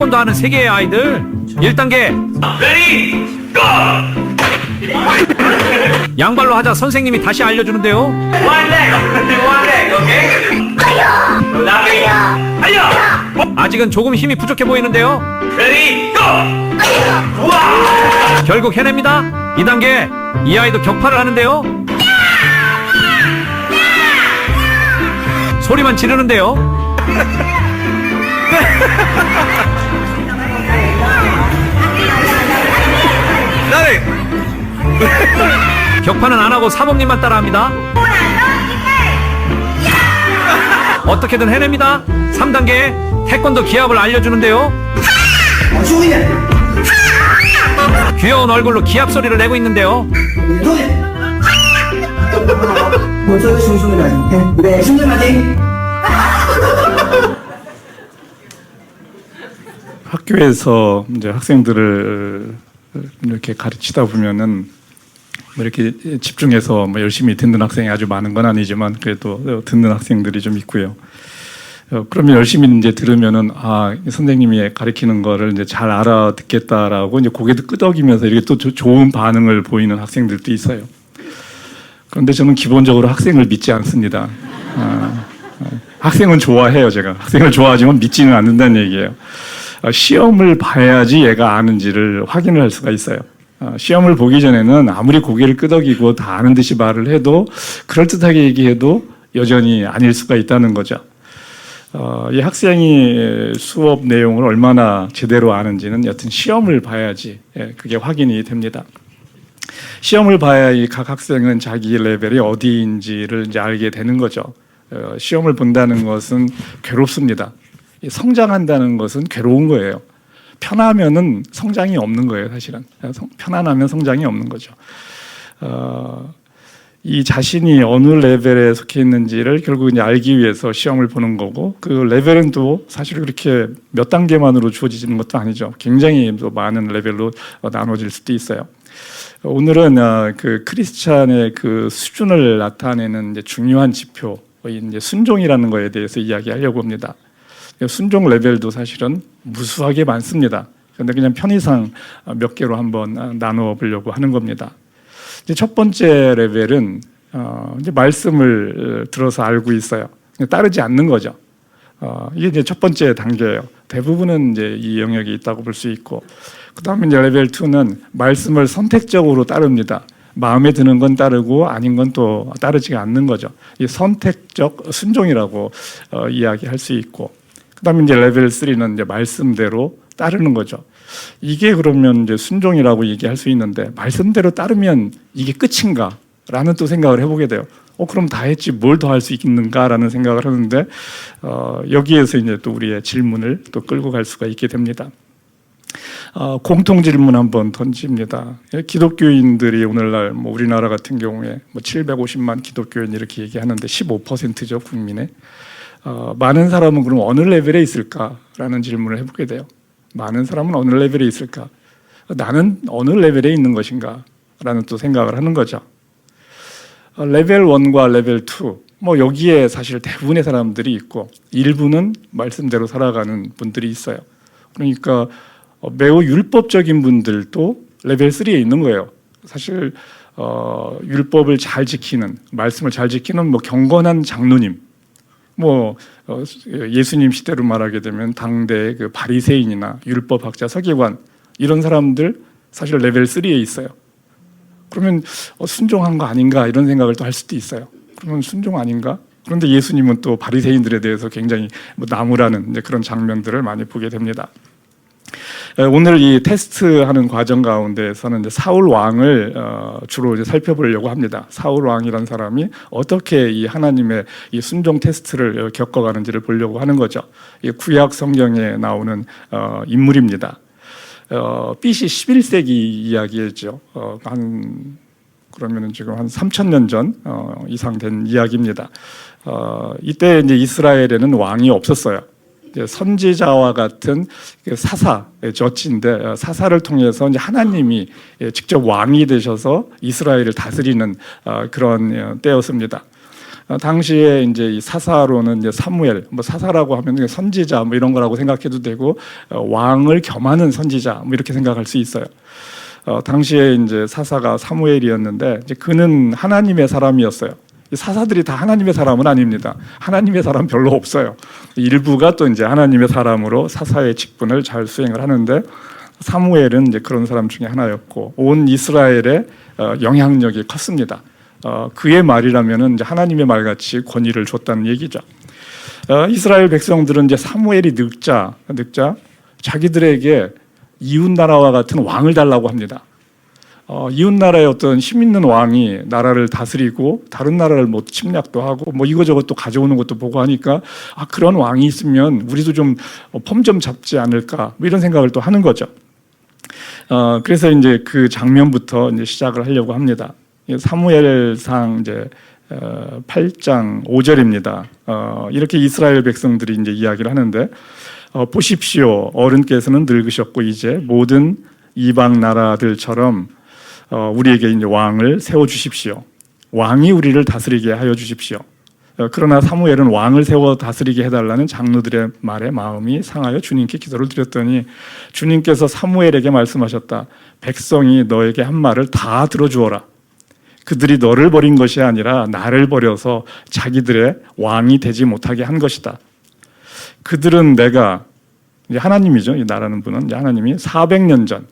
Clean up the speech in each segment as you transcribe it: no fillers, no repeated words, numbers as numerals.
태권도 하는 세계의 아이들 1단계 레디 고! 양발로 하자 선생님이 다시 알려주는데요. One leg, 오케이? 그다음에 아야! 아직은 조금 힘이 부족해 보이는데요. 레디 고! 우와! 결국 해냅니다. 2단계 이 아이도 격파를 하는데요. 소리만 지르는데요. 나래! 격파는 안 하고 사범님만 따라합니다. 어떻게든 해냅니다. 3단계 태권도 기합을 알려주는데요. 귀여운 얼굴로 기합 소리를 내고 있는데요. 我做个熊熊的表情，预备，熊熊表情。 학교에서 이제 학생들을 이렇게 가르치다 보면은 뭐 이렇게 집중해서 뭐 열심히 듣는 학생이 아주 많은 건 아니지만 그래도 듣는 학생들이 좀 있고요. 그러면 열심히 이제 들으면은 선생님이 가르치는 거를 이제 잘 알아듣겠다라고 이제 고개도 끄덕이면서 이렇게 또 좋은 반응을 보이는 학생들도 있어요. 그런데 저는 기본적으로 학생을 믿지 않습니다. 학생은 좋아해요, 제가. 학생을 좋아하지만 믿지는 않는다는 얘기예요. 시험을 봐야지 얘가 아는지를 확인을 할 수가 있어요. 시험을 보기 전에는 아무리 고개를 끄덕이고 다 아는 듯이 말을 해도 그럴듯하게 얘기해도 여전히 아닐 수가 있다는 거죠. 이 학생이 수업 내용을 얼마나 제대로 아는지는 여튼 시험을 봐야지 그게 확인이 됩니다. 시험을 봐야 이 각 학생은 자기 레벨이 어디인지를 이제 알게 되는 거죠. 시험을 본다는 것은 괴롭습니다. 성장한다는 것은 괴로운 거예요. 편하면은 성장이 없는 거예요, 사실은. 편안하면 성장이 없는 거죠. 이 자신이 어느 레벨에 속해 있는지를 결국 이제 알기 위해서 시험을 보는 거고, 그 레벨은 또 사실 그렇게 몇 단계만으로 주어지는 것도 아니죠. 굉장히 또 많은 레벨로 나눠질 수도 있어요. 오늘은 그 크리스찬의 그 수준을 나타내는 이제 중요한 지표인 이제 순종이라는 거에 대해서 이야기하려고 합니다. 순종 레벨도 사실은 무수하게 많습니다. 그런데 그냥 편의상 몇 개로 한번 나눠 보려고 하는 겁니다. 이제 첫 번째 레벨은 이제 말씀을 들어서 알고 있어요. 따르지 않는 거죠. 이게 이제 첫 번째 단계예요. 대부분은 이제 이 영역이 있다고 볼 수 있고, 그다음에 이제 레벨 2는 말씀을 선택적으로 따릅니다. 마음에 드는 건 따르고 아닌 건 또 따르지가 않는 거죠. 이 선택적 순종이라고 이야기할 수 있고, 그다음에 이제 레벨 3는 이제 말씀대로 따르는 거죠. 이게 그러면 이제 순종이라고 얘기할 수 있는데, 말씀대로 따르면 이게 끝인가라는 또 생각을 해보게 돼요. 그럼 다 했지 뭘 더 할 수 있는가라는 생각을 하는데, 여기에서 이제 또 우리의 질문을 또 끌고 갈 수가 있게 됩니다. 공통 질문 한번 던집니다. 기독교인들이 오늘날 뭐 우리나라 같은 경우에 뭐 750만 기독교인 이렇게 얘기하는데 15%죠, 국민의. 많은 사람은 그럼 어느 레벨에 있을까라는 질문을 해보게 돼요. 많은 사람은 어느 레벨에 있을까? 나는 어느 레벨에 있는 것인가? 라는 또 생각을 하는 거죠. 레벨 1과 레벨 2, 뭐 여기에 사실 대부분의 사람들이 있고, 일부는 말씀대로 살아가는 분들이 있어요. 그러니까 매우 율법적인 분들도 레벨 3에 있는 거예요. 사실 율법을 잘 지키는, 말씀을 잘 지키는 뭐 경건한 장로님, 뭐 예수님 시대로 말하게 되면 당대 그 바리새인이나 율법학자, 서기관 이런 사람들 사실 레벨 3에 있어요. 그러면 순종한 거 아닌가 이런 생각을 또 할 수도 있어요. 그러면 순종 아닌가? 그런데 예수님은 또 바리새인들에 대해서 굉장히 뭐 나무라는 이제 그런 장면들을 많이 보게 됩니다. 오늘 이 테스트하는 과정 가운데서는 이제 사울 왕을 주로 이제 살펴보려고 합니다. 사울 왕이라는 사람이 어떻게 이 하나님의 이 순종 테스트를 겪어가는지를 보려고 하는 거죠. 이 구약 성경에 나오는 인물입니다. BC 11세기 이야기죠. 그러면은 지금 한 3,000년 전 이상 된 이야기입니다. 이때 이제 이스라엘에는 왕이 없었어요. 선지자와 같은 사사의 젖인데, 사사를 통해서 이제 하나님이 직접 왕이 되셔서 이스라엘을 다스리는 그런 때였습니다. 당시에 이제 이 사사로는 이제 사무엘, 뭐 사사라고 하면 선지자 뭐 이런 거라고 생각해도 되고 왕을 겸하는 선지자 뭐 이렇게 생각할 수 있어요. 당시에 이제 사사가 사무엘이었는데 이제 그는 하나님의 사람이었어요. 사사들이 다 하나님의 사람은 아닙니다. 하나님의 사람 별로 없어요. 일부가 또 이제 하나님의 사람으로 사사의 직분을 잘 수행을 하는데 사무엘은 이제 그런 사람 중에 하나였고 온 이스라엘의 영향력이 컸습니다. 그의 말이라면은 이제 하나님의 말같이 권위를 줬다는 얘기죠. 이스라엘 백성들은 이제 사무엘이 늙자 자기들에게 이웃 나라와 같은 왕을 달라고 합니다. 이웃 나라의 어떤 힘 있는 왕이 나라를 다스리고 다른 나라를 뭐 침략도 하고 뭐 이거저것 또 가져오는 것도 보고 하니까 그런 왕이 있으면 우리도 좀 폼 좀 잡지 않을까 뭐 이런 생각을 또 하는 거죠. 그래서 이제 그 장면부터 이제 시작을 하려고 합니다. 사무엘상 이제 8장 5절입니다. 이렇게 이스라엘 백성들이 이제 이야기를 하는데 보십시오. 어른께서는 늙으셨고 이제 모든 이방 나라들처럼 우리에게 이제 왕을 세워 주십시오. 왕이 우리를 다스리게 하여 주십시오. 그러나 사무엘은 왕을 세워 다스리게 해달라는 장로들의 말에 마음이 상하여 주님께 기도를 드렸더니 주님께서 사무엘에게 말씀하셨다. 백성이 너에게 한 말을 다 들어주어라. 그들이 너를 버린 것이 아니라 나를 버려서 자기들의 왕이 되지 못하게 한 것이다. 그들은 내가 이제 하나님이죠. 이 나라는 분은 이제 하나님이 400년 전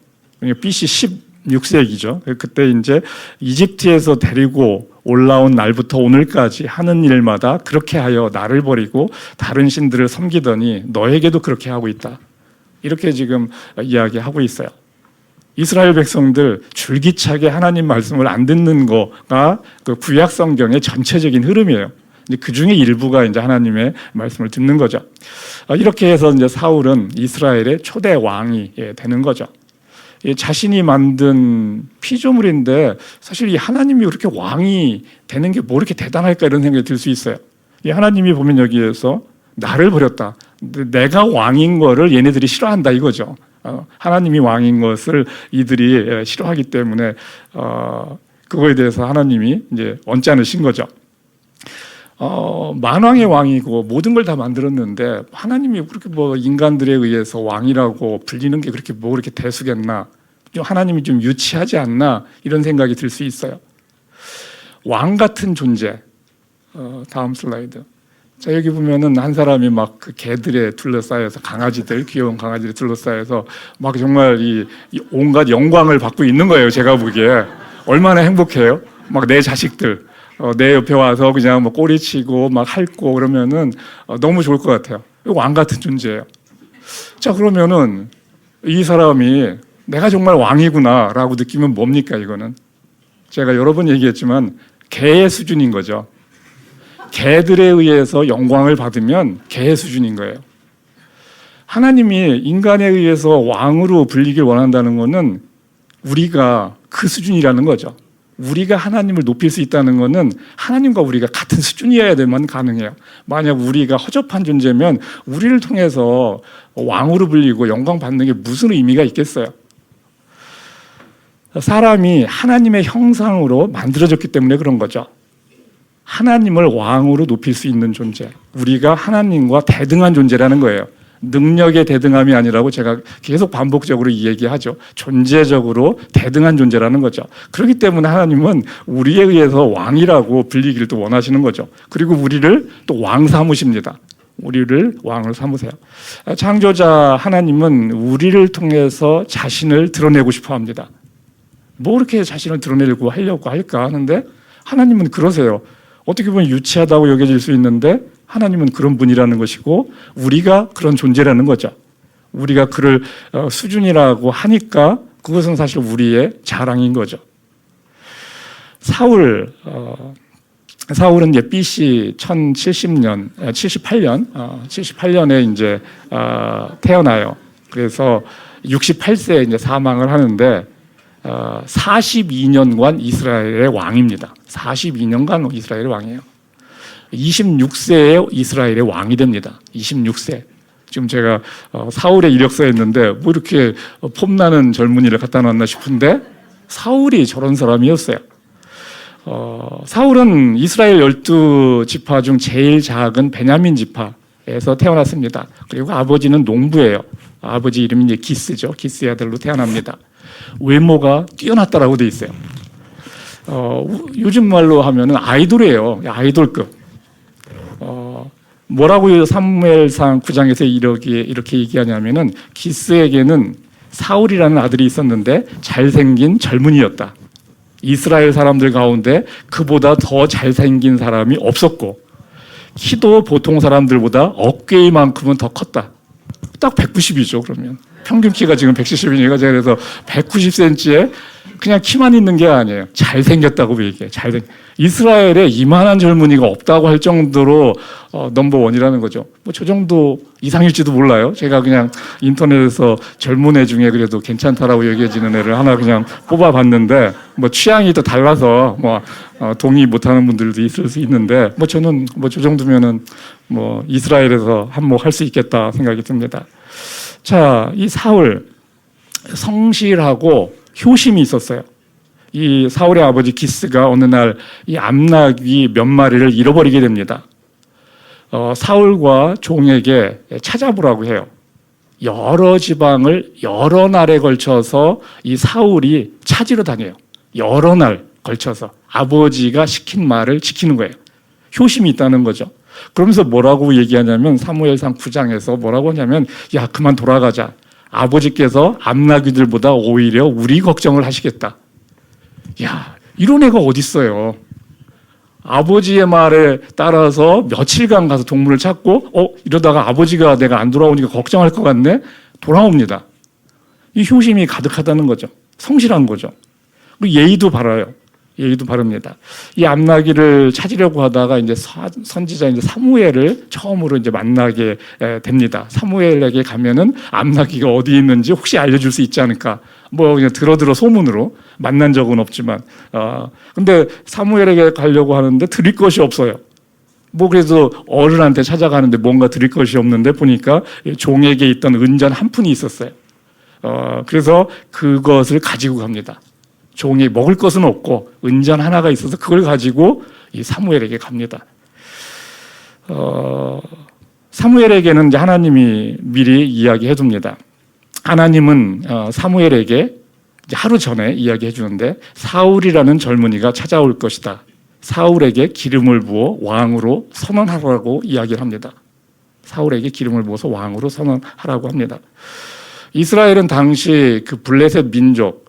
BC 16세기죠. 그때 이제 이집트에서 데리고 올라온 날부터 오늘까지 하는 일마다 그렇게 하여 나를 버리고 다른 신들을 섬기더니 너에게도 그렇게 하고 있다. 이렇게 지금 이야기하고 있어요. 이스라엘 백성들 줄기차게 하나님 말씀을 안 듣는 거가 그 구약 성경의 전체적인 흐름이에요. 그 중에 일부가 이제 하나님의 말씀을 듣는 거죠. 이렇게 해서 이제 사울은 이스라엘의 초대 왕이 되는 거죠. 자신이 만든 피조물인데 사실 이 하나님이 그렇게 왕이 되는 게 뭐 이렇게 대단할까 이런 생각이 들 수 있어요. 이 하나님이 보면 여기에서 나를 버렸다. 내가 왕인 거를 얘네들이 싫어한다 이거죠. 하나님이 왕인 것을 이들이 싫어하기 때문에 그거에 대해서 하나님이 이제 언짢으신 거죠. 만왕의 왕이고 모든 걸 다 만들었는데 하나님이 그렇게 뭐 인간들에 의해서 왕이라고 불리는 게 그렇게 뭐 그렇게 대수겠나? 좀 하나님이 좀 유치하지 않나? 이런 생각이 들 수 있어요. 왕 같은 존재. 다음 슬라이드. 자, 여기 보면은 한 사람이 막 그 개들에 둘러싸여서 강아지들, 귀여운 강아지들에 둘러싸여서 막 정말 이 온갖 영광을 받고 있는 거예요. 제가 보기에. 얼마나 행복해요? 막 내 자식들. 내 옆에 와서 그냥 뭐 꼬리치고 막 핥고 그러면은 너무 좋을 것 같아요. 왕 같은 존재예요. 자, 그러면은 이 사람이 내가 정말 왕이구나라고 느끼면 뭡니까 이거는? 제가 여러 번 얘기했지만 개의 수준인 거죠. 개들에 의해서 영광을 받으면 개의 수준인 거예요. 하나님이 인간에 의해서 왕으로 불리길 원한다는 것은 우리가 그 수준이라는 거죠. 우리가 하나님을 높일 수 있다는 것은 하나님과 우리가 같은 수준이어야 되면 가능해요. 만약 우리가 허접한 존재면 우리를 통해서 왕으로 불리고 영광 받는 게 무슨 의미가 있겠어요? 사람이 하나님의 형상으로 만들어졌기 때문에 그런 거죠. 하나님을 왕으로 높일 수 있는 존재. 우리가 하나님과 대등한 존재라는 거예요. 능력의 대등함이 아니라고 제가 계속 반복적으로 얘기하죠. 존재적으로 대등한 존재라는 거죠. 그렇기 때문에 하나님은 우리에 의해서 왕이라고 불리기를 또 원하시는 거죠. 그리고 우리를 또 왕 삼으십니다. 우리를 왕을 삼으세요. 창조자 하나님은 우리를 통해서 자신을 드러내고 싶어 합니다. 뭐 그렇게 자신을 드러내려고 하려고 할까 하는데 하나님은 그러세요. 어떻게 보면 유치하다고 여겨질 수 있는데 하나님은 그런 분이라는 것이고 우리가 그런 존재라는 거죠. 우리가 그를 수준이라고 하니까 그것은 사실 우리의 자랑인 거죠. 사울은 이제 BC 1070년, 78년에 이제 태어나요. 그래서 68세에 이제 사망을 하는데 42년간 이스라엘의 왕입니다. 42년간 이스라엘의 왕이에요. 26세에 이스라엘의 왕이 됩니다. 26세. 지금 제가 사울의 이력서에 있는데 뭐 이렇게 폼나는 젊은이를 갖다 놨나 싶은데 사울이 저런 사람이었어요. 사울은 이스라엘 12지파 중 제일 작은 베냐민 지파에서 태어났습니다. 그리고 아버지는 농부예요. 아버지 이름이 이제 기스죠. 기스의 아들로 태어납니다. 외모가 뛰어났다라고 돼 있어요. 요즘 말로 하면은 아이돌이에요. 아이돌급. 뭐라고 사무엘상 9장에서 이렇게 얘기하냐면은 기스에게는 사울이라는 아들이 있었는데 잘생긴 젊은이였다. 이스라엘 사람들 가운데 그보다 더 잘생긴 사람이 없었고 키도 보통 사람들보다 어깨만큼은 더 컸다. 딱 190이죠. 그러면 평균 키가 지금 170이니까 제가 그래서 190cm에 그냥 키만 있는 게 아니에요. 잘생겼다고 얘기해요. 이스라엘에 이만한 젊은이가 없다고 할 정도로 넘버원이라는 거죠. 뭐 저 정도 이상일지도 몰라요. 제가 그냥 인터넷에서 젊은 애 중에 그래도 괜찮다라고 얘기해지는 애를 하나 그냥 뽑아봤는데 뭐 취향이 또 달라서 뭐 동의 못하는 분들도 있을 수 있는데 뭐 저는 뭐 저 정도면은 뭐 이스라엘에서 한몫할 수 있겠다 생각이 듭니다. 자, 이 사울 성실하고 효심이 있었어요. 이 사울의 아버지 기스가 어느 날 이 암나귀 몇 마리를 잃어버리게 됩니다. 사울과 종에게 찾아보라고 해요. 여러 지방을 여러 날에 걸쳐서 이 사울이 찾으러 다녀요. 여러 날 걸쳐서 아버지가 시킨 말을 지키는 거예요. 효심이 있다는 거죠. 그러면서 뭐라고 얘기하냐면 사무엘상 9장에서 뭐라고 하냐면 야 그만 돌아가자. 아버지께서 암나귀들보다 오히려 우리 걱정을 하시겠다. 야 이런 애가 어딨어요. 아버지의 말에 따라서 며칠간 가서 동물을 찾고 이러다가 아버지가 내가 안 돌아오니까 걱정할 것 같네. 돌아옵니다. 이 효심이 가득하다는 거죠. 성실한 거죠. 그리고 예의도 바라요. 예의도 바릅니다. 이 암나귀를 찾으려고 하다가 이제 선지자 이제 사무엘을 처음으로 이제 만나게 됩니다. 사무엘에게 가면은 암나귀가 어디 있는지 혹시 알려줄 수 있지 않을까? 뭐 그냥 들어 소문으로 만난 적은 없지만, 근데 사무엘에게 가려고 하는데 드릴 것이 없어요. 뭐 그래서 어른한테 찾아가는데 뭔가 드릴 것이 없는데 보니까 종에게 있던 은전 한 푼이 있었어요. 그래서 그것을 가지고 갑니다. 종이 먹을 것은 없고 은전 하나가 있어서 그걸 가지고 이 사무엘에게 갑니다. 사무엘에게는 이제 하나님이 미리 이야기해 둡니다. 하나님은 사무엘에게 이제 하루 전에 이야기해 주는데 사울이라는 젊은이가 찾아올 것이다. 사울에게 기름을 부어 왕으로 선언하라고 이야기를 합니다. 사울에게 기름을 부어서 왕으로 선언하라고 합니다. 이스라엘은 당시 그 블레셋 민족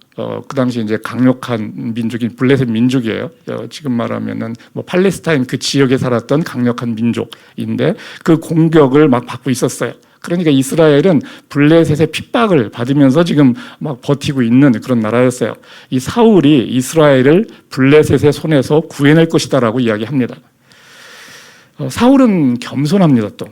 그 당시 이제 강력한 민족인 블레셋 민족이에요. 지금 말하면은 뭐 팔레스타인 그 지역에 살았던 강력한 민족인데 그 공격을 막 받고 있었어요. 그러니까 이스라엘은 블레셋의 핍박을 받으면서 지금 막 버티고 있는 그런 나라였어요. 이 사울이 이스라엘을 블레셋의 손에서 구해낼 것이다라고 이야기합니다. 사울은 겸손합니다. 또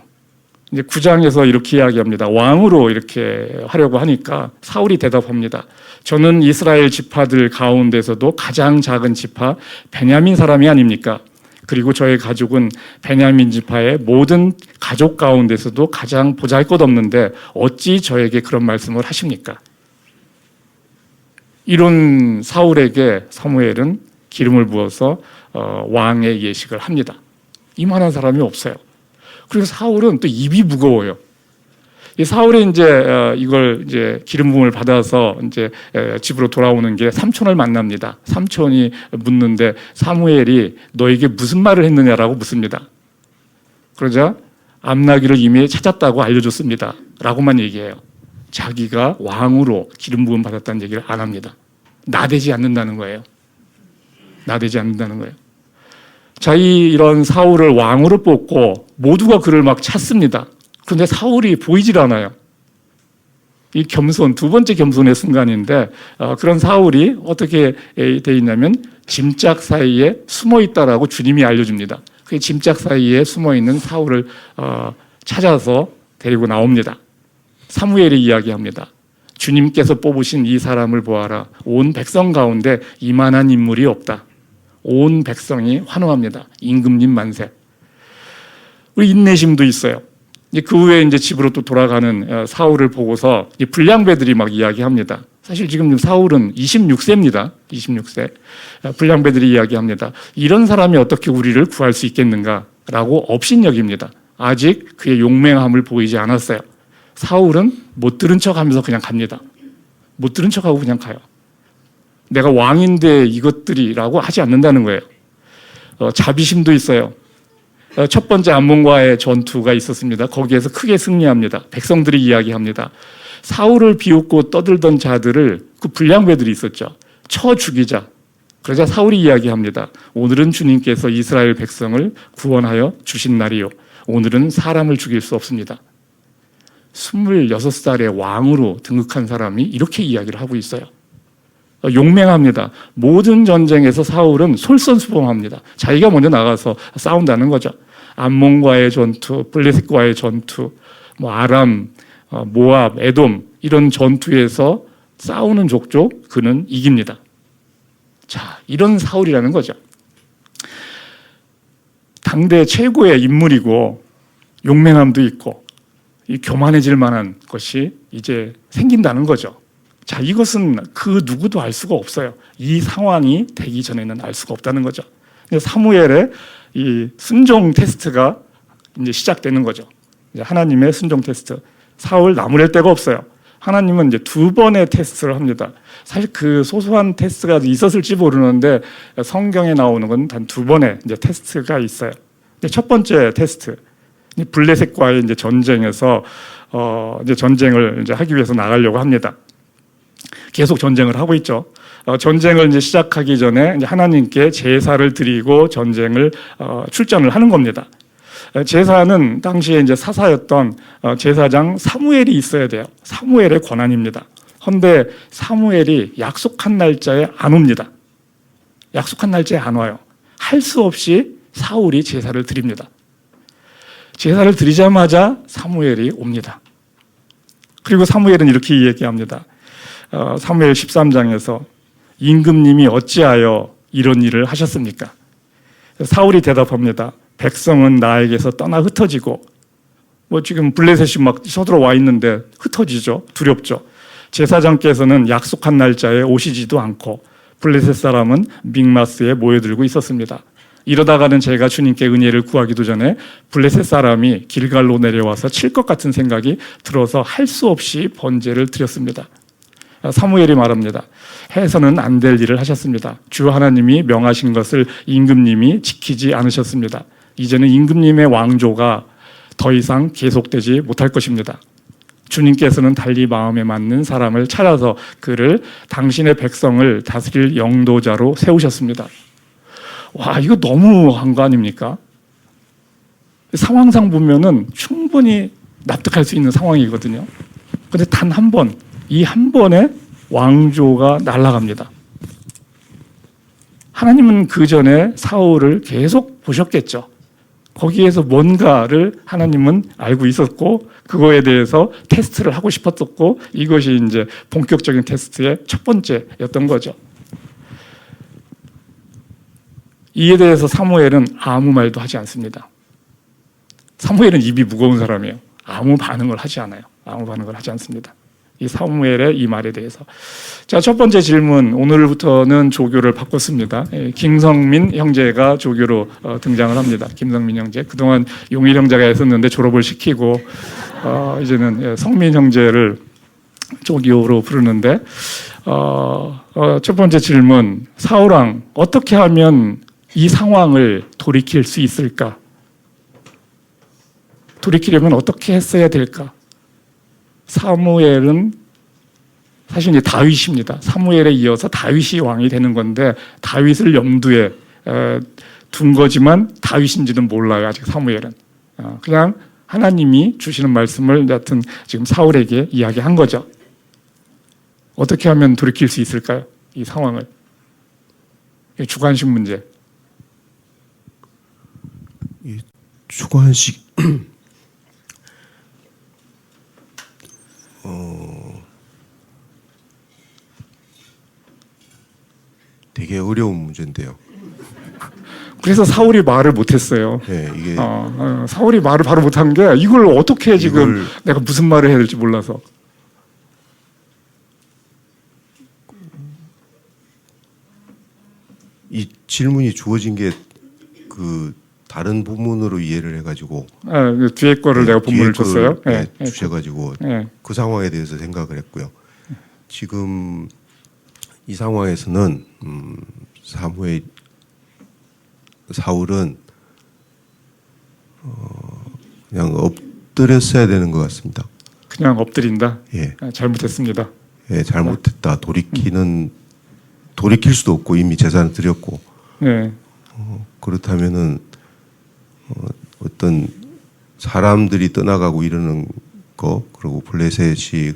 이제 9장에서 이렇게 이야기합니다. 왕으로 이렇게 하려고 하니까 사울이 대답합니다. 저는 이스라엘 지파들 가운데서도 가장 작은 지파 베냐민 사람이 아닙니까? 그리고 저의 가족은 베냐민 지파의 모든 가족 가운데서도 가장 보잘것없는데 어찌 저에게 그런 말씀을 하십니까? 이런 사울에게 사무엘은 기름을 부어서 왕의 예식을 합니다. 이만한 사람이 없어요. 그리고 사울은 또 입이 무거워요. 이 사울이 이제 이걸 이제 기름 부음을 받아서 이제 집으로 돌아오는 게 삼촌을 만납니다. 삼촌이 묻는데 사무엘이 너에게 무슨 말을 했느냐라고 묻습니다. 그러자 암나귀를 이미 찾았다고 알려줬습니다. 라고만 얘기해요. 자기가 왕으로 기름 부음 받았다는 얘기를 안 합니다. 나대지 않는다는 거예요. 나대지 않는다는 거예요. 자, 이런 사울을 왕으로 뽑고 모두가 그를 막 찾습니다. 그런데 사울이 보이질 않아요. 이 겸손, 두 번째 겸손의 순간인데 그런 사울이 어떻게 돼 있냐면 짐짝 사이에 숨어 있다라고 주님이 알려줍니다. 그 짐짝 사이에 숨어 있는 사울을 찾아서 데리고 나옵니다. 사무엘이 이야기합니다. 주님께서 뽑으신 이 사람을 보아라. 온 백성 가운데 이만한 인물이 없다. 온 백성이 환호합니다. 임금님 만세. 우리 인내심도 있어요. 그 후에 이제 집으로 또 돌아가는 사울을 보고서 불량배들이 막 이야기합니다. 사실 지금 사울은 26세입니다. 26세. 불량배들이 이야기합니다. 이런 사람이 어떻게 우리를 구할 수 있겠는가라고 업신여깁니다. 아직 그의 용맹함을 보이지 않았어요. 사울은 못 들은 척하면서 그냥 갑니다. 못 들은 척하고 그냥 가요. 내가 왕인데 이것들이라고 하지 않는다는 거예요. 자비심도 있어요. 첫 번째 암몬과의 전투가 있었습니다. 거기에서 크게 승리합니다. 백성들이 이야기합니다. 사울을 비웃고 떠들던 자들을 그 불량배들이 있었죠. 쳐 죽이자. 그러자 사울이 이야기합니다. 오늘은 주님께서 이스라엘 백성을 구원하여 주신 날이요. 오늘은 사람을 죽일 수 없습니다. 26살의 왕으로 등극한 사람이 이렇게 이야기를 하고 있어요. 용맹합니다. 모든 전쟁에서 사울은 솔선수범합니다. 자기가 먼저 나가서 싸운다는 거죠. 암몬과의 전투, 블레셋과의 전투, 아람, 모압, 에돔 이런 전투에서 싸우는 족족 그는 이깁니다. 자, 이런 사울이라는 거죠. 당대 최고의 인물이고 용맹함도 있고 이 교만해질 만한 것이 이제 생긴다는 거죠. 자, 이것은 그 누구도 알 수가 없어요. 이 상황이 되기 전에는 알 수가 없다는 거죠. 사무엘의 이 순종 테스트가 이제 시작되는 거죠. 이제 하나님의 순종 테스트. 사울 나무랄 데가 없어요. 하나님은 이제 2번의 테스트를 합니다. 사실 그 소소한 테스트가 있었을지 모르는데 성경에 나오는 건 단 2번의 이제 테스트가 있어요. 첫 번째 테스트, 블레셋과의 이제 전쟁에서 이제 전쟁을 이제 하기 위해서 나가려고 합니다. 계속 전쟁을 하고 있죠. 전쟁을 이제 시작하기 전에 이제 하나님께 제사를 드리고 전쟁을 출전을 하는 겁니다. 제사는 당시에 이제 사사였던 제사장 사무엘이 있어야 돼요. 사무엘의 권한입니다. 그런데 사무엘이 약속한 날짜에 안 옵니다. 약속한 날짜에 안 와요. 할 수 없이 사울이 제사를 드립니다. 제사를 드리자마자 사무엘이 옵니다. 그리고 사무엘은 이렇게 얘기합니다. 사무엘 13장에서 임금님이 어찌하여 이런 일을 하셨습니까? 사울이 대답합니다. 백성은 나에게서 떠나 흩어지고 지금 블레셋이 막 서들어와 있는데 흩어지죠. 두렵죠. 제사장께서는 약속한 날짜에 오시지도 않고 블레셋 사람은 믹마스에 모여들고 있었습니다. 이러다가는 제가 주님께 은혜를 구하기도 전에 블레셋 사람이 길갈로 내려와서 칠 것 같은 생각이 들어서 할 수 없이 번제를 드렸습니다. 사무엘이 말합니다. 해서는 안 될 일을 하셨습니다. 주 하나님이 명하신 것을 임금님이 지키지 않으셨습니다. 이제는 임금님의 왕조가 더 이상 계속되지 못할 것입니다. 주님께서는 달리 마음에 맞는 사람을 찾아서 그를 당신의 백성을 다스릴 영도자로 세우셨습니다. 와, 이거 너무한 거 아닙니까? 상황상 보면은 충분히 납득할 수 있는 상황이거든요. 근데 단 한 번, 이 한 번에 왕조가 날아갑니다. 하나님은 그 전에 사울을 계속 보셨겠죠. 거기에서 뭔가를 하나님은 알고 있었고 그거에 대해서 테스트를 하고 싶었었고 이것이 이제 본격적인 테스트의 첫 번째였던 거죠. 이에 대해서 사무엘은 아무 말도 하지 않습니다. 사무엘은 입이 무거운 사람이에요. 아무 반응을 하지 않아요. 아무 반응을 하지 않습니다. 이 사무엘의 이 말에 대해서. 자, 첫 번째 질문. 오늘부터는 조교를 바꿨습니다. 김성민 형제가 조교로 등장을 합니다. 김성민 형제. 그동안 용일 형제가 있었는데 졸업을 시키고 이제는 성민 형제를 조교로 부르는데 첫 번째 질문. 사울왕 어떻게 하면 이 상황을 돌이킬 수 있을까? 돌이키려면 어떻게 했어야 될까? 사무엘은 사실 이제 다윗입니다. 사무엘에 이어서 다윗이 왕이 되는 건데 다윗을 염두에 둔 거지만 다윗인지는 몰라요. 아직 사무엘은. 그냥 하나님이 주시는 말씀을 여튼 지금 사울에게 이야기한 거죠. 어떻게 하면 돌이킬 수 있을까요? 이 상황을. 주관식 문제. 주관식 되게 어려운 문제인데요. 그래서 사울이 말을 못했어요. 네, 이게 사울이 말을 바로 못한 게 이걸 어떻게 지금 내가 무슨 말을 해야 될지 몰라서. 이 질문이 주어진 게 그 다른 부문으로 이해를 해가지고 그 뒤에 거를 내가 본문을 줬어요. 주셔가지고 네. 그 상황에 대해서 생각을 했고요. 지금 이 상황에서는 사울은 그냥 엎드렸어야 되는 것 같습니다. 그냥 엎드린다. 예, 잘못했습니다. 예, 잘못했다. 돌이킬 수도 없고 이미 제사를 드렸고 네. 그렇다면은 어떤 사람들이 떠나가고 이러는 거 그리고 블레셋이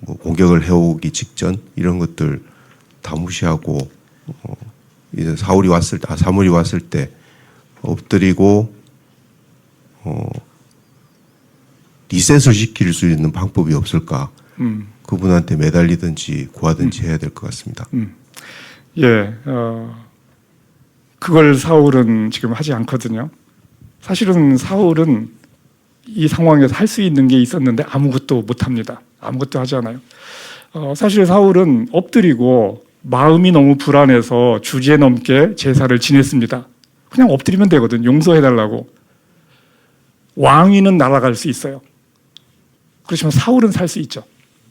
뭐 공격을 해오기 직전 이런 것들 다 무시하고 이제 사물이 왔을 때 엎드리고 리셋을 시킬 수 있는 방법이 없을까? 그분한테 매달리든지 구하든지 해야 될 것 같습니다. 예, 그걸 사울은 지금 하지 않거든요. 사실은 사울은 이 상황에서 할 수 있는 게 있었는데 아무것도 못합니다. 아무것도 하지 않아요. 사실 사울은 엎드리고 마음이 너무 불안해서 주제넘게 제사를 지냈습니다. 그냥 엎드리면 되거든. 용서해달라고. 왕위는 날아갈 수 있어요. 그렇지만 사울은 살 수 있죠.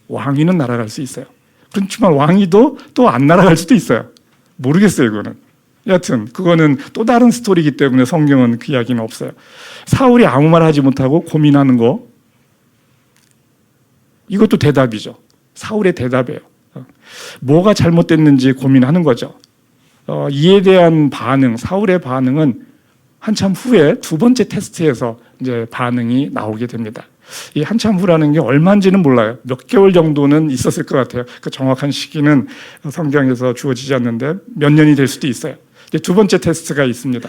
왕위는 날아갈 수 있어요. 그렇지만 왕위도 또 안 날아갈 수도 있어요. 모르겠어요, 그거는. 여하튼 그거는 또 다른 스토리이기 때문에 성경은 그 이야기는 없어요. 사울이 아무 말 하지 못하고 고민하는 거, 이것도 대답이죠. 사울의 대답이에요. 뭐가 잘못됐는지 고민하는 거죠. 이에 대한 반응, 사울의 반응은 한참 후에 두 번째 테스트에서 이제 반응이 나오게 됩니다. 이 한참 후라는 게 얼마인지는 몰라요. 몇 개월 정도는 있었을 것 같아요. 그 정확한 시기는 성경에서 주어지지 않는데 몇 년이 될 수도 있어요. 이제 두 번째 테스트가 있습니다.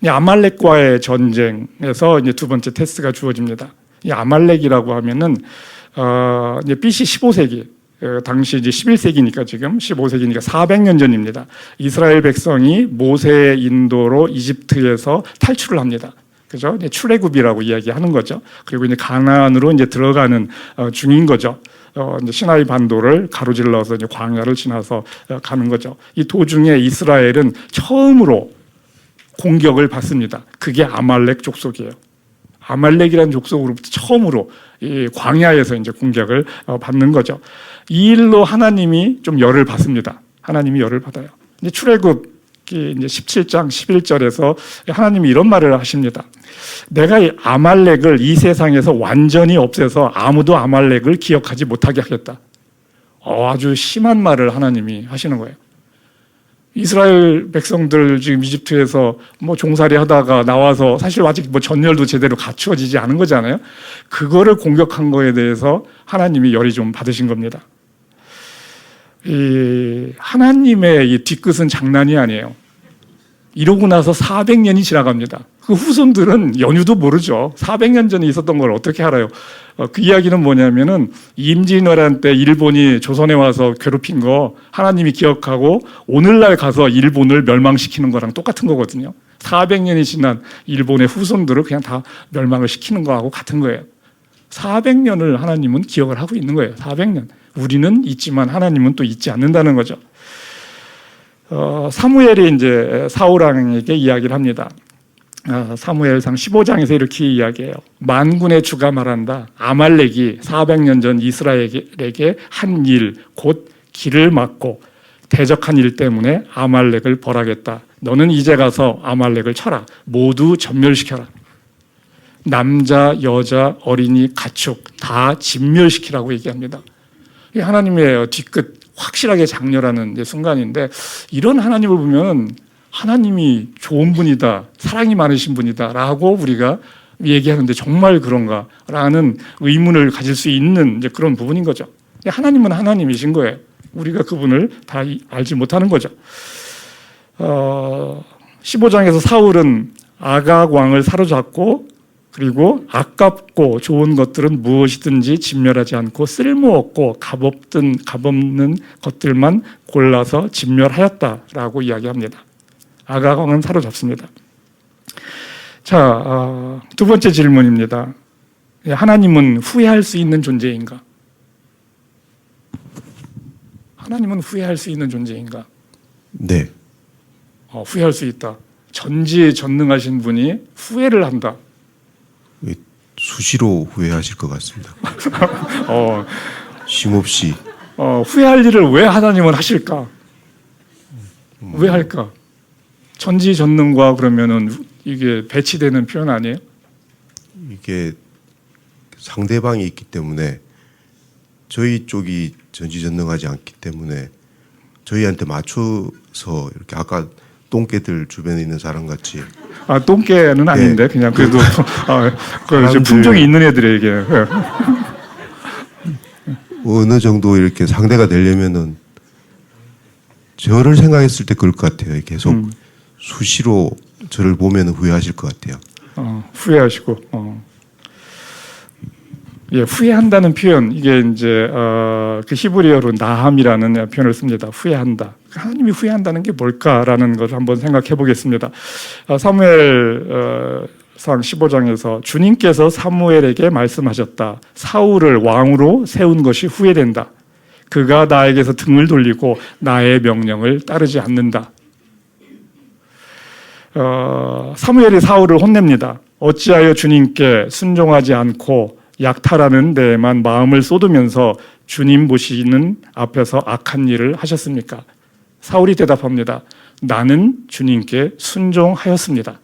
아말렉과의 전쟁에서 이제 두 번째 테스트가 주어집니다. 이 아말렉이라고 하면은 이제 BC 15세기, 당시 이제 11세기니까 지금 15세기니까 400년 전입니다. 이스라엘 백성이 모세의 인도로 이집트에서 탈출을 합니다. 그죠? 이제 출애굽이라고 이야기하는 거죠. 그리고 이제 가나안으로 이제 들어가는 중인 거죠. 이제 시나이 반도를 가로질러서 이제 광야를 지나서 가는 거죠. 이 도중에 이스라엘은 처음으로 공격을 받습니다. 그게 아말렉 족속이에요. 아말렉이라는 족속으로부터 처음으로 이 광야에서 이제 공격을 받는 거죠. 이 일로 하나님이 좀 열을 받습니다. 하나님이 열을 받아요. 이제 출애굽 이제 17장 11절에서 하나님이 이런 말을 하십니다. 내가 이 아말렉을 이 세상에서 완전히 없애서 아무도 아말렉을 기억하지 못하게 하겠다. 아주 심한 말을 하나님이 하시는 거예요. 이스라엘 백성들 지금 이집트에서 뭐 종살이 하다가 나와서 사실 아직 뭐 전열도 제대로 갖추어지지 않은 거잖아요. 그거를 공격한 거에 대해서 하나님이 열이 좀 받으신 겁니다. 이 하나님의 이 뒤끝은 장난이 아니에요. 이러고 나서 400년이 지나갑니다. 그 후손들은 연유도 모르죠. 400년 전에 있었던 걸 어떻게 알아요? 그 이야기는 뭐냐면은 임진왜란 때 일본이 조선에 와서 괴롭힌 거 하나님이 기억하고 오늘날 가서 일본을 멸망시키는 거랑 똑같은 거거든요. 400년이 지난 일본의 후손들을 그냥 다 멸망을 시키는 거하고 같은 거예요. 400년을 하나님은 기억을 하고 있는 거예요. 400년. 우리는 있지만 하나님은 또 있지 않는다는 거죠. 사무엘이 이제 사울 왕에게 이야기를 합니다. 사무엘상 15장에서 이렇게 이야기해요. 만군의 주가 말한다. 아말렉이 400년 전 이스라엘에게 한 일, 곧 길을 막고 대적한 일 때문에 아말렉을 벌하겠다. 너는 이제 가서 아말렉을 쳐라. 모두 전멸시켜라. 남자, 여자, 어린이, 가축 다 진멸시키라고 얘기합니다. 이게 하나님의 뒤끝 확실하게 장렬하는 순간인데 이런 하나님을 보면 하나님이 좋은 분이다, 사랑이 많으신 분이다 라고 우리가 얘기하는데 정말 그런가 라는 의문을 가질 수 있는 이제 그런 부분인 거죠. 하나님은 하나님이신 거예요. 우리가 그분을 다 알지 못하는 거죠. 15장에서 사울은 아각 왕을 사로잡고 그리고 아깝고 좋은 것들은 무엇이든지 진멸하지 않고 쓸모없고 값없는 것들만 골라서 진멸하였다라고 이야기합니다. 아각 왕은 사로잡습니다. 자, 두 번째 질문입니다. 하나님은 후회할 수 있는 존재인가? 하나님은 후회할 수 있는 존재인가? 네. 후회할 수 있다. 전지전능하신 분이 후회를 한다. 수시로 후회하실 것 같습니다. 어, 쉼없이. 후회할 일을 왜 하나님은 하실까? 왜 할까? 전지전능과 그러면은 이게 배치되는 표현 아니에요? 이게 상대방이 있기 때문에 저희 쪽이 전지전능하지 않기 때문에 저희한테 맞춰서 이렇게 아까 똥개들 주변에 있는 사람 같이 똥개는 아닌데 그냥 그래도 그 이제 품종이 있는 애들에게 어느 정도 이렇게 상대가 되려면은 저를 생각했을 때 그럴 것 같아요. 계속 수시로 저를 보면 후회하실 것 같아요. 후회하시고 예, 후회한다는 표현 이게 이제 그 히브리어로 나함이라는 표현을 씁니다. 후회한다. 하나님이 후회한다는 게 뭘까라는 것을 한번 생각해 보겠습니다. 사무엘상 15장에서 주님께서 사무엘에게 말씀하셨다. 사울을 왕으로 세운 것이 후회된다. 그가 나에게서 등을 돌리고 나의 명령을 따르지 않는다. 사무엘이 사울을 혼냅니다. 어찌하여 주님께 순종하지 않고 약탈하는 데에만 마음을 쏟으면서 주님 보시는 앞에서 악한 일을 하셨습니까? 사울이 대답합니다. 나는 주님께 순종하였습니다.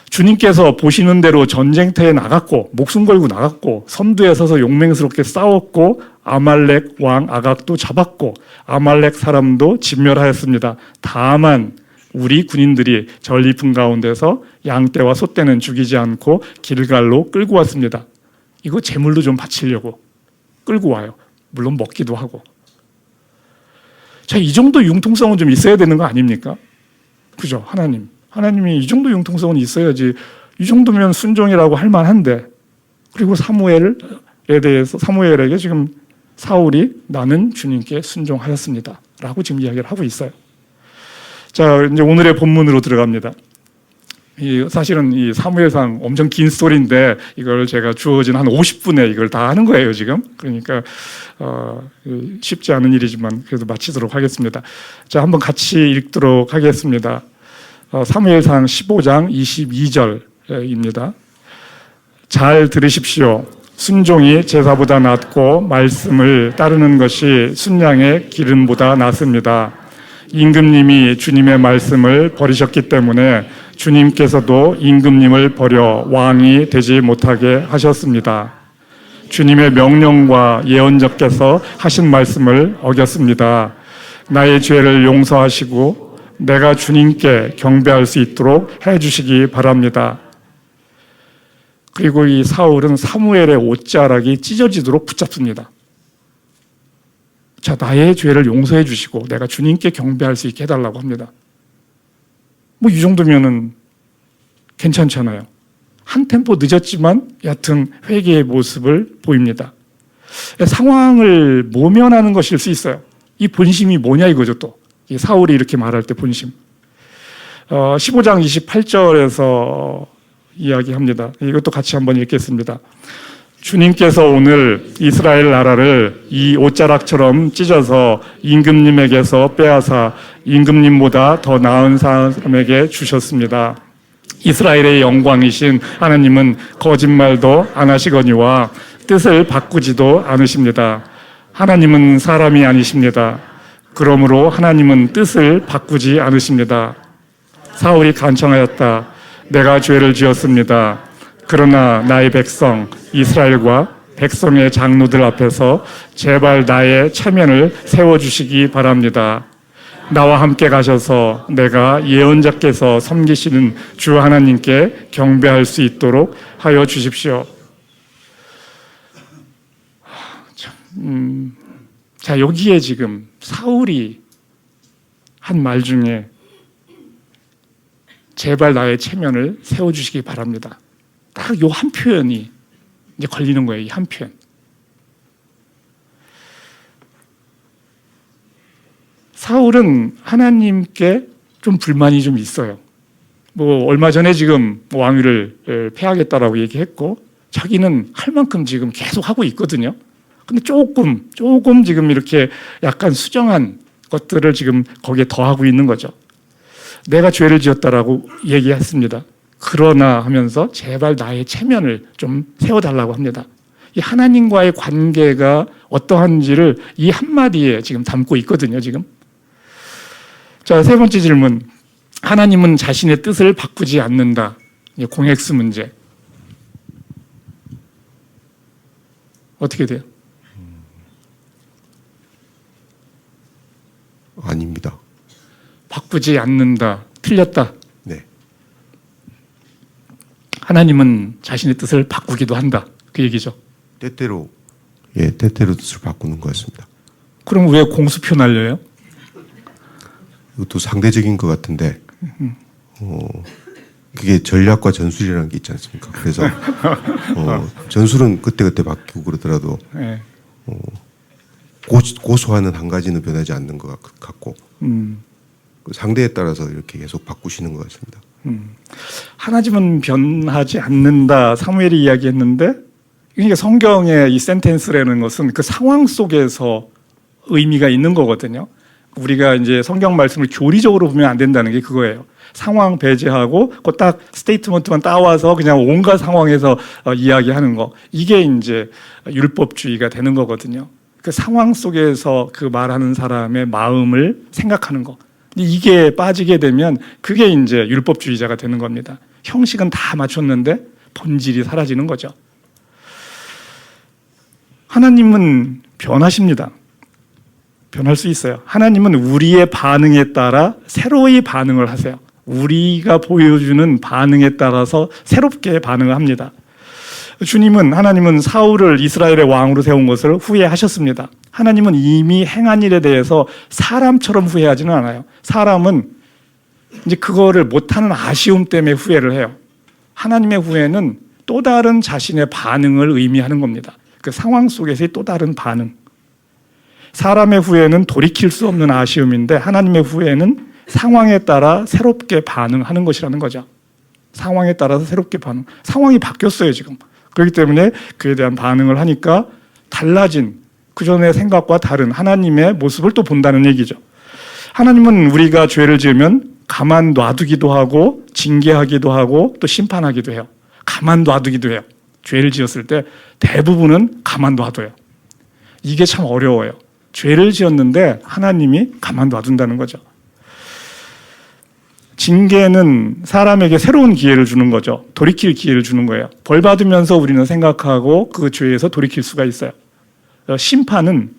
주님께서 보시는 대로 전쟁터에 나갔고 목숨 걸고 나갔고 선두에 서서 용맹스럽게 싸웠고 아말렉 왕 아각도 잡았고 아말렉 사람도 진멸하였습니다. 다만 우리 군인들이 전리품 가운데서 양떼와 소떼는 죽이지 않고 길갈로 끌고 왔습니다. 이거 제물로 좀 바치려고 끌고 와요. 물론 먹기도 하고. 자, 이 정도 융통성은 좀 있어야 되는 거 아닙니까? 그죠? 하나님이 이 정도 융통성은 있어야지. 이 정도면 순종이라고 할 만한데. 그리고 사무엘에게 지금 사울이 나는 주님께 순종하였습니다. 라고 지금 이야기를 하고 있어요. 자, 이제 오늘의 본문으로 들어갑니다. 사실은 이 사무엘상 엄청 긴 스토리인데 이걸 제가 주어진 한 50분에 이걸 다 하는 거예요, 지금. 그러니까 쉽지 않은 일이지만 그래도 마치도록 하겠습니다. 자, 한번 같이 읽도록 하겠습니다. 사무엘상 15장 22절입니다. 잘 들으십시오. 순종이 제사보다 낫고 말씀을 따르는 것이 순양의 기름보다 낫습니다. 임금님이 주님의 말씀을 버리셨기 때문에 주님께서도 임금님을 버려 왕이 되지 못하게 하셨습니다. 주님의 명령과 예언자께서 하신 말씀을 어겼습니다. 나의 죄를 용서하시고 내가 주님께 경배할 수 있도록 해주시기 바랍니다. 그리고 이 사울은 사무엘의 옷자락이 찢어지도록 붙잡습니다. 자, 나의 죄를 용서해 주시고 내가 주님께 경배할 수 있게 해달라고 합니다. 뭐 이 정도면은 괜찮잖아요. 한 템포 늦었지만 여하튼 회개의 모습을 보입니다. 상황을 모면하는 것일 수 있어요. 이 본심이 뭐냐 이거죠 또. 이 사울이 이렇게 말할 때 본심. 15장 28절에서 이야기합니다. 이것도 같이 한번 읽겠습니다. 주님께서 오늘 이스라엘 나라를 이 옷자락처럼 찢어서 임금님에게서 빼앗아 임금님보다 더 나은 사람에게 주셨습니다. 이스라엘의 영광이신 하나님은 거짓말도 안 하시거니와 뜻을 바꾸지도 않으십니다. 하나님은 사람이 아니십니다. 그러므로 하나님은 뜻을 바꾸지 않으십니다. 사울이 간청하였다. 내가 죄를 지었습니다. 그러나 나의 백성 이스라엘과 백성의 장로들 앞에서 제발 나의 체면을 세워주시기 바랍니다. 나와 함께 가셔서 내가 예언자께서 섬기시는 주 하나님께 경배할 수 있도록 하여 주십시오. 자, 여기에 지금 사울이 한 말 중에 제발 나의 체면을 세워주시기 바랍니다. 딱 요 한 표현이 이제 걸리는 거예요. 이 한 표현. 사울은 하나님께 좀 불만이 좀 있어요. 뭐 얼마 전에 지금 왕위를 폐하겠다라고 얘기했고 자기는 할 만큼 지금 계속 하고 있거든요. 근데 조금 지금 이렇게 약간 수정한 것들을 지금 거기에 더하고 있는 거죠. 내가 죄를 지었다라고 얘기했습니다. 그러나 하면서 제발 나의 체면을 좀 세워달라고 합니다. 이 하나님과의 관계가 어떠한지를 이 한마디에 지금 담고 있거든요, 지금. 자, 세 번째 질문. 하나님은 자신의 뜻을 바꾸지 않는다. 공엑스 문제. 어떻게 돼요? 아닙니다. 바꾸지 않는다. 틀렸다. 네. 하나님은 자신의 뜻을 바꾸기도 한다. 그 얘기죠. 때때로 뜻을 바꾸는 거였습니다. 그럼 왜 공수표 날려요? 이것도 상대적인 것 같은데, 그게 전략과 전술이라는 게 있지 않습니까? 그래서 전술은 그때그때 바뀌고 그러더라도 네. 고소하는 한 가지는 변하지 않는 것 같고 그 상대에 따라서 이렇게 계속 바꾸시는 것 같습니다. 하나님은 변하지 않는다. 사무엘이 이야기했는데, 그러니까 성경의 이 센텐스라는 것은 그 상황 속에서 의미가 있는 거거든요. 우리가 이제 성경 말씀을 교리적으로 보면 안 된다는 게 그거예요. 상황 배제하고 그 딱 스테이트먼트만 따와서 그냥 온갖 상황에서 이야기하는 거. 이게 이제 율법주의가 되는 거거든요. 그 상황 속에서 그 말하는 사람의 마음을 생각하는 거. 이게 빠지게 되면 그게 이제 율법주의자가 되는 겁니다. 형식은 다 맞췄는데 본질이 사라지는 거죠. 하나님은 변하십니다. 변할 수 있어요. 하나님은 우리의 반응에 따라 새로이 반응을 하세요. 우리가 보여주는 반응에 따라서 새롭게 반응을 합니다. 하나님은 사울을 이스라엘의 왕으로 세운 것을 후회하셨습니다. 하나님은 이미 행한 일에 대해서 사람처럼 후회하지는 않아요. 사람은 이제 그거를 못하는 아쉬움 때문에 후회를 해요. 하나님의 후회는 또 다른 자신의 반응을 의미하는 겁니다. 그 상황 속에서의 또 다른 반응. 사람의 후회는 돌이킬 수 없는 아쉬움인데 하나님의 후회는 상황에 따라 새롭게 반응하는 것이라는 거죠. 상황에 따라서 새롭게 반응. 상황이 바뀌었어요, 지금. 그렇기 때문에 그에 대한 반응을 하니까 달라진 그전의 생각과 다른 하나님의 모습을 또 본다는 얘기죠. 하나님은 우리가 죄를 지으면 가만 놔두기도 하고 징계하기도 하고 또 심판하기도 해요. 가만 놔두기도 해요. 죄를 지었을 때 대부분은 가만 놔둬요. 이게 참 어려워요. 죄를 지었는데 하나님이 가만 놔둔다는 거죠. 징계는 사람에게 새로운 기회를 주는 거죠. 돌이킬 기회를 주는 거예요. 벌 받으면서 우리는 생각하고 그 죄에서 돌이킬 수가 있어요. 심판은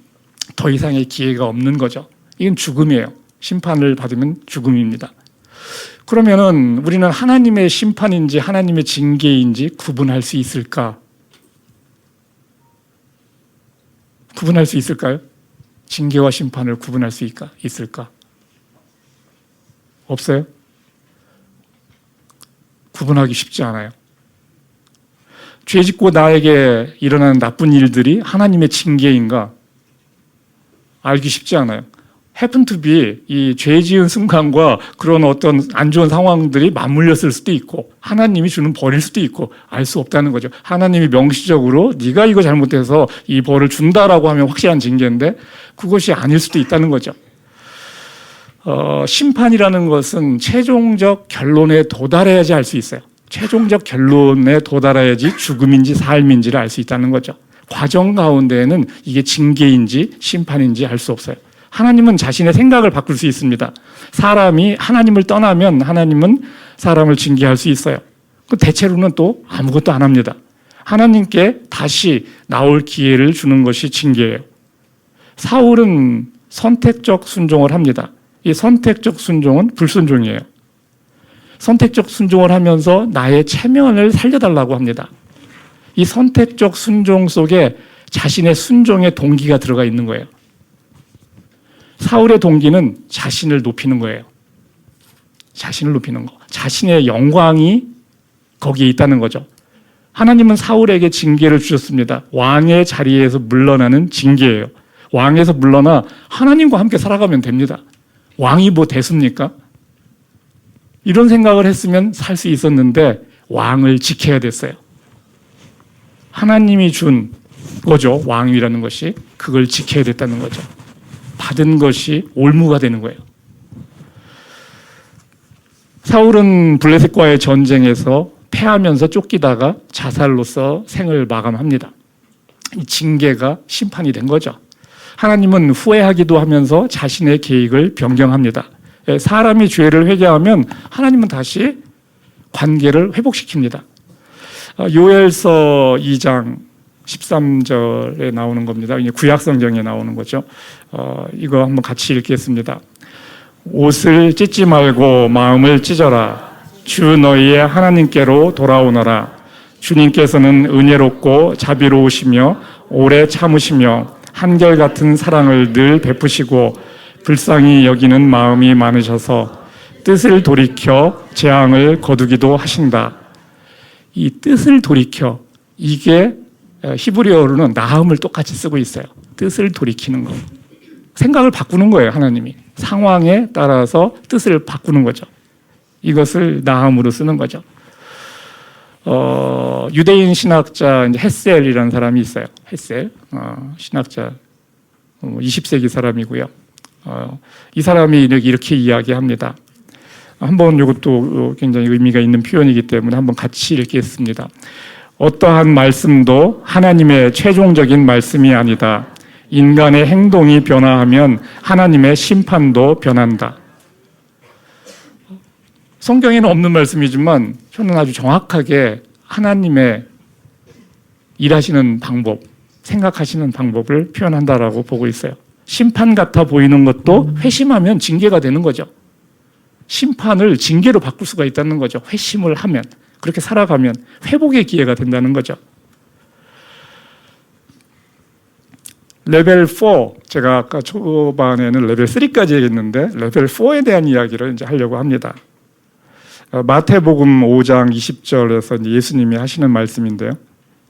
더 이상의 기회가 없는 거죠. 이건 죽음이에요. 심판을 받으면 죽음입니다. 그러면은 우리는 하나님의 심판인지 하나님의 징계인지 구분할 수 있을까? 구분할 수 있을까요? 징계와 심판을 구분할 수 있을까? 없어요? 구분하기 쉽지 않아요. 죄 짓고 나에게 일어나는 나쁜 일들이 하나님의 징계인가? 알기 쉽지 않아요. happen to be 이 죄 지은 순간과 그런 어떤 안 좋은 상황들이 맞물렸을 수도 있고 하나님이 주는 벌일 수도 있고 알 수 없다는 거죠. 하나님이 명시적으로 네가 이거 잘못해서 이 벌을 준다라고 하면 확실한 징계인데 그것이 아닐 수도 있다는 거죠. 심판이라는 것은 최종적 결론에 도달해야지 알 수 있어요. 최종적 결론에 도달해야지 죽음인지 삶인지를 알 수 있다는 거죠. 과정 가운데에는 이게 징계인지 심판인지 알 수 없어요. 하나님은 자신의 생각을 바꿀 수 있습니다. 사람이 하나님을 떠나면 하나님은 사람을 징계할 수 있어요. 대체로는 또 아무것도 안 합니다. 하나님께 다시 나올 기회를 주는 것이 징계예요. 사울은 선택적 순종을 합니다. 이 선택적 순종은 불순종이에요. 선택적 순종을 하면서 나의 체면을 살려달라고 합니다. 이 선택적 순종 속에 자신의 순종의 동기가 들어가 있는 거예요. 사울의 동기는 자신을 높이는 거예요. 자신을 높이는 거. 자신의 영광이 거기에 있다는 거죠. 하나님은 사울에게 징계를 주셨습니다. 왕의 자리에서 물러나는 징계예요. 왕에서 물러나 하나님과 함께 살아가면 됩니다. 왕이 뭐 됐습니까? 이런 생각을 했으면 살 수 있었는데 왕을 지켜야 됐어요. 하나님이 준 거죠. 왕이라는 것이. 그걸 지켜야 됐다는 거죠. 받은 것이 올무가 되는 거예요. 사울은 블레셋과의 전쟁에서 패하면서 쫓기다가 자살로서 생을 마감합니다. 이 징계가 심판이 된 거죠. 하나님은 후회하기도 하면서 자신의 계획을 변경합니다. 사람이 죄를 회개하면 하나님은 다시 관계를 회복시킵니다. 요엘서 2장 13절에 나오는 겁니다. 구약 성경에 나오는 거죠. 이거 한번 같이 읽겠습니다. 옷을 찢지 말고 마음을 찢어라. 주 너희의 하나님께로 돌아오너라. 주님께서는 은혜롭고 자비로우시며 오래 참으시며 한결같은 사랑을 늘 베푸시고 불쌍히 여기는 마음이 많으셔서 뜻을 돌이켜 재앙을 거두기도 하신다. 이 뜻을 돌이켜, 이게 히브리어로는 나음을 똑같이 쓰고 있어요. 뜻을 돌이키는 거. 생각을 바꾸는 거예요, 하나님이. 상황에 따라서 뜻을 바꾸는 거죠. 이것을 나음으로 쓰는 거죠. 유대인 신학자 헤셀이라는 사람이 있어요. 헤셀 신학자 20세기 사람이고요. 이 사람이 이렇게 이야기합니다. 한번 이것도 굉장히 의미가 있는 표현이기 때문에 한번 같이 읽겠습니다. 어떠한 말씀도 하나님의 최종적인 말씀이 아니다. 인간의 행동이 변화하면 하나님의 심판도 변한다. 성경에는 없는 말씀이지만 저는 아주 정확하게 하나님의 일하시는 방법, 생각하시는 방법을 표현한다라고 보고 있어요. 심판 같아 보이는 것도 회심하면 징계가 되는 거죠. 심판을 징계로 바꿀 수가 있다는 거죠. 회심을 하면, 그렇게 살아가면 회복의 기회가 된다는 거죠. 레벨 4, 제가 아까 초반에는 레벨 3까지 얘기했는데 레벨 4에 대한 이야기를 이제 하려고 합니다. 마태복음 5장 20절에서 예수님이 하시는 말씀인데요.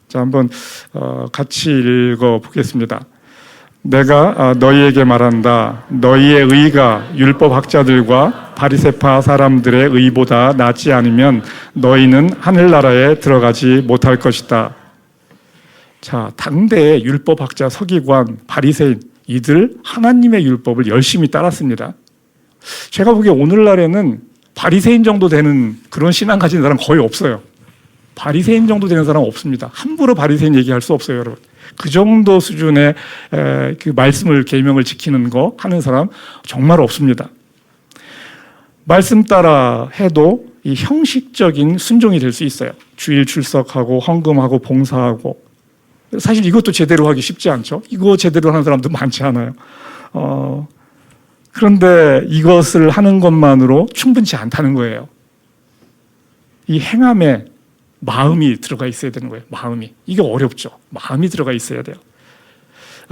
자, 한번 같이 읽어 보겠습니다. 내가 너희에게 말한다. 너희의 의가 율법학자들과 바리새파 사람들의 의보다 낫지 않으면 너희는 하늘나라에 들어가지 못할 것이다. 자, 당대의 율법학자, 서기관, 바리새인, 이들 하나님의 율법을 열심히 따랐습니다. 제가 보기에 오늘날에는 바리새인 정도 되는 그런 신앙 가진 사람 거의 없어요. 바리새인 정도 되는 사람 없습니다. 함부로 바리새인 얘기할 수 없어요, 여러분. 그 정도 수준의 그 말씀을 계명을 지키는 거 하는 사람 정말 없습니다. 말씀 따라 해도 이 형식적인 순종이 될 수 있어요. 주일 출석하고 헌금하고 봉사하고. 사실 이것도 제대로 하기 쉽지 않죠. 이거 제대로 하는 사람도 많지 않아요. 그런데 이것을 하는 것만으로 충분치 않다는 거예요. 이 행함에 마음이 들어가 있어야 되는 거예요. 마음이. 이게 어렵죠. 마음이 들어가 있어야 돼요.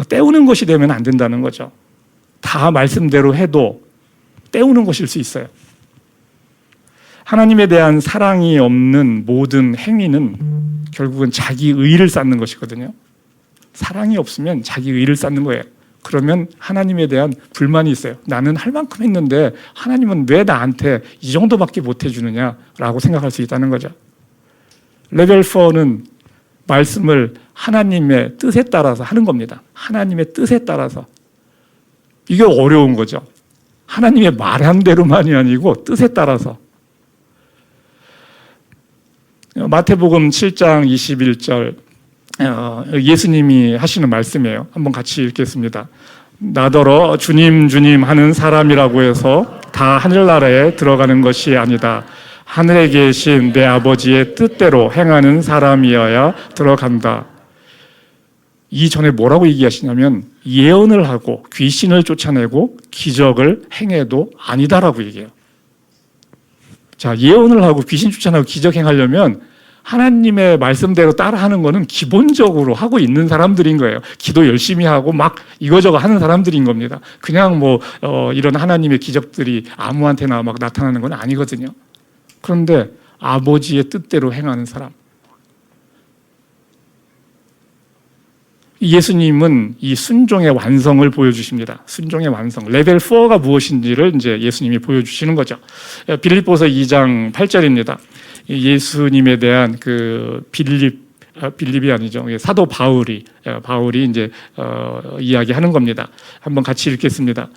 때우는 것이 되면 안 된다는 거죠. 다 말씀대로 해도 때우는 것일 수 있어요. 하나님에 대한 사랑이 없는 모든 행위는 결국은 자기 의를 쌓는 것이거든요. 사랑이 없으면 자기 의를 쌓는 거예요. 그러면 하나님에 대한 불만이 있어요. 나는 할 만큼 했는데 하나님은 왜 나한테 이 정도밖에 못 해주느냐라고 생각할 수 있다는 거죠. 레벨 4는 말씀을 하나님의 뜻에 따라서 하는 겁니다. 하나님의 뜻에 따라서. 이게 어려운 거죠. 하나님의 말한 대로만이 아니고 뜻에 따라서. 마태복음 7장 21절 예수님이 하시는 말씀이에요. 한번 같이 읽겠습니다. 나더러 주님 주님 하는 사람이라고 해서 다 하늘나라에 들어가는 것이 아니다. 하늘에 계신 내 아버지의 뜻대로 행하는 사람이어야 들어간다. 이전에 뭐라고 얘기하시냐면 예언을 하고 귀신을 쫓아내고 기적을 행해도 아니다라고 얘기해요. 자, 예언을 하고 귀신 쫓아내고 기적 행하려면 하나님의 말씀대로 따라하는 거는 기본적으로 하고 있는 사람들인 거예요. 기도 열심히 하고 막 이거저거 하는 사람들인 겁니다. 그냥 이런 하나님의 기적들이 아무한테나 막 나타나는 건 아니거든요. 그런데 아버지의 뜻대로 행하는 사람. 예수님은 이 순종의 완성을 보여주십니다. 순종의 완성. 레벨 4가 무엇인지를 이제 예수님이 보여주시는 거죠. 빌립보서 2장 8절입니다. 예수님에 대한 그 빌립 빌립이 아니죠. 사도 바울이 이제 이야기하는 겁니다. 한번 같이 읽겠습니다.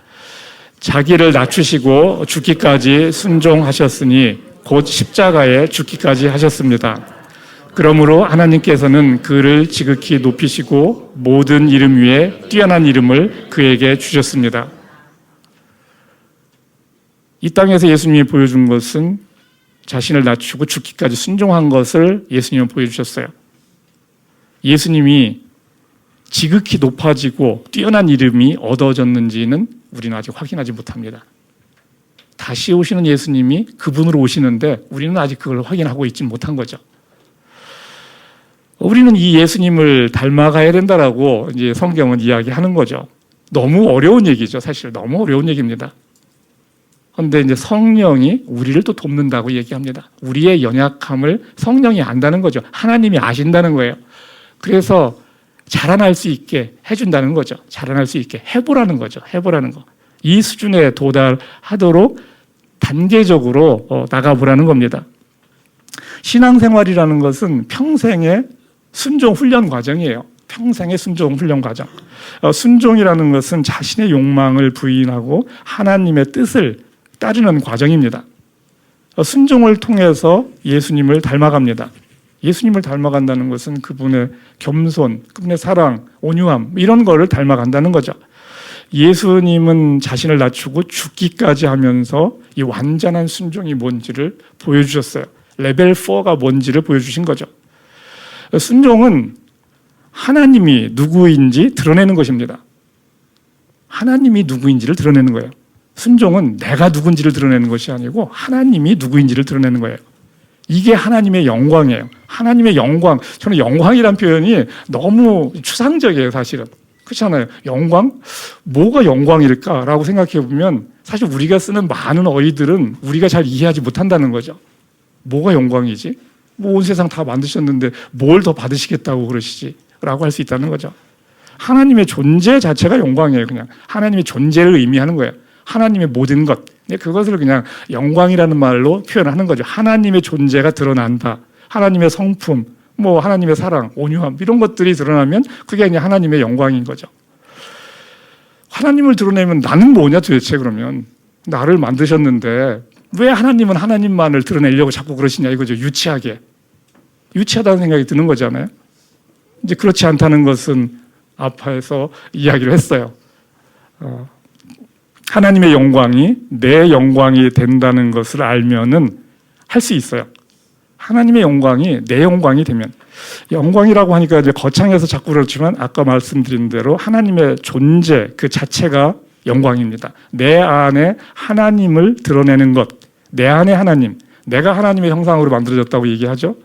자기를 낮추시고 죽기까지 순종하셨으니 곧 십자가에 죽기까지 하셨습니다. 그러므로 하나님께서는 그를 지극히 높이시고 모든 이름 위에 뛰어난 이름을 그에게 주셨습니다. 이 땅에서 예수님이 보여준 것은 자신을 낮추고 죽기까지 순종한 것을 예수님은 보여주셨어요. 예수님이 지극히 높아지고 뛰어난 이름이 얻어졌는지는 우리는 아직 확인하지 못합니다. 다시 오시는 예수님이 그분으로 오시는데 우리는 아직 그걸 확인하고 있지 못한 거죠. 우리는 이 예수님을 닮아가야 된다라고 이제 성경은 이야기하는 거죠. 너무 어려운 얘기죠. 사실 너무 어려운 얘기입니다. 그런데 이제 성령이 우리를 또 돕는다고 얘기합니다. 우리의 연약함을 성령이 안다는 거죠. 하나님이 아신다는 거예요. 그래서 자라날 수 있게 해준다는 거죠. 자라날 수 있게 해보라는 거죠. 해보라는 거. 이 수준에 도달하도록 단계적으로 나가보라는 겁니다. 신앙생활이라는 것은 평생의 순종 훈련 과정이에요. 평생의 순종 훈련 과정. 순종이라는 것은 자신의 욕망을 부인하고 하나님의 뜻을 따르는 과정입니다. 순종을 통해서 예수님을 닮아갑니다. 예수님을 닮아간다는 것은 그분의 겸손, 그분의 사랑, 온유함 이런 거를 닮아간다는 거죠. 예수님은 자신을 낮추고 죽기까지 하면서 이 완전한 순종이 뭔지를 보여주셨어요. 레벨 4가 뭔지를 보여주신 거죠. 순종은 하나님이 누구인지 드러내는 것입니다. 하나님이 누구인지를 드러내는 거예요. 순종은 내가 누군지를 드러내는 것이 아니고 하나님이 누구인지를 드러내는 거예요. 이게 하나님의 영광이에요. 하나님의 영광. 저는 영광이란 표현이 너무 추상적이에요, 사실은. 그렇잖아요. 영광? 뭐가 영광일까라고 생각해 보면 사실 우리가 쓰는 많은 어휘들은 우리가 잘 이해하지 못한다는 거죠. 뭐가 영광이지? 뭐 온 세상 다 만드셨는데 뭘 더 받으시겠다고 그러시지? 라고 할 수 있다는 거죠. 하나님의 존재 자체가 영광이에요. 그냥 하나님의 존재를 의미하는 거예요. 하나님의 모든 것. 그것을 그냥 영광이라는 말로 표현하는 거죠. 하나님의 존재가 드러난다. 하나님의 성품, 뭐 하나님의 사랑, 온유함 이런 것들이 드러나면 그게 그냥 하나님의 영광인 거죠. 하나님을 드러내면 나는 뭐냐 도대체 그러면. 나를 만드셨는데 왜 하나님은 하나님만을 드러내려고 자꾸 그러시냐 이거죠. 유치하게. 유치하다는 생각이 드는 거잖아요. 이제 그렇지 않다는 것은 앞에서 이야기를 했어요. 하나님의 영광이 내 영광이 된다는 것을 알면은 할 수 있어요. 하나님의 영광이 내 영광이 되면, 영광이라고 하니까 이제 거창해서 자꾸 그렇지만 아까 말씀드린 대로 하나님의 존재 그 자체가 영광입니다. 내 안에 하나님을 드러내는 것, 내 안에 하나님, 내가 하나님의 형상으로 만들어졌다고 얘기하죠.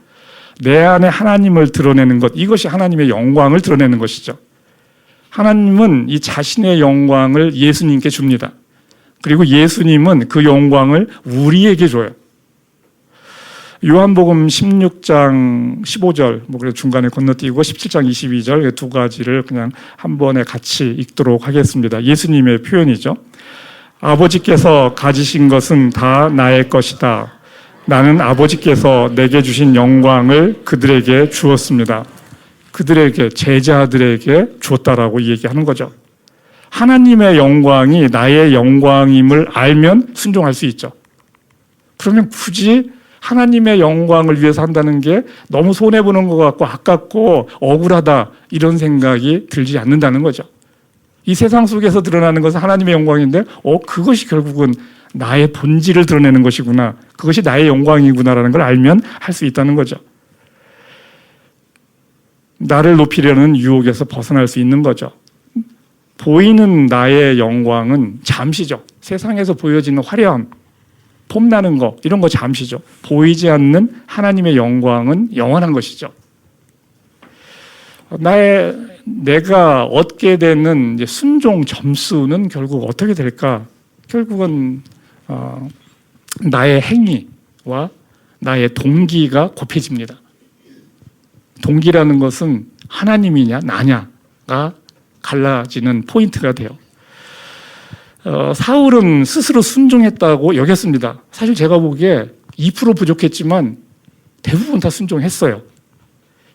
내 안에 하나님을 드러내는 것, 이것이 하나님의 영광을 드러내는 것이죠. 하나님은 이 자신의 영광을 예수님께 줍니다. 그리고 예수님은 그 영광을 우리에게 줘요. 요한복음 16장 15절, 뭐 그래서 중간에 건너뛰고 17장 22절 두 가지를 그냥 한 번에 같이 읽도록 하겠습니다. 예수님의 표현이죠. 아버지께서 가지신 것은 다 나의 것이다. 나는 아버지께서 내게 주신 영광을 그들에게 주었습니다. 그들에게, 제자들에게 주었다라고 얘기하는 거죠. 하나님의 영광이 나의 영광임을 알면 순종할 수 있죠. 그러면 굳이 하나님의 영광을 위해서 한다는 게 너무 손해보는 것 같고 아깝고 억울하다 이런 생각이 들지 않는다는 거죠. 이 세상 속에서 드러나는 것은 하나님의 영광인데 그것이 결국은 나의 본질을 드러내는 것이구나. 그것이 나의 영광이구나라는 걸 알면 할 수 있다는 거죠. 나를 높이려는 유혹에서 벗어날 수 있는 거죠. 보이는 나의 영광은 잠시죠. 세상에서 보여지는 화려함, 폼나는 거 이런 거 잠시죠. 보이지 않는 하나님의 영광은 영원한 것이죠. 내가 얻게 되는 이제 순종 점수는 결국 어떻게 될까? 결국은 나의 행위와 나의 동기가 곱해집니다. 동기라는 것은 하나님이냐 나냐가 갈라지는 포인트가 돼요. 사울은 스스로 순종했다고 여겼습니다. 사실 제가 보기에 2% 부족했지만 대부분 다 순종했어요.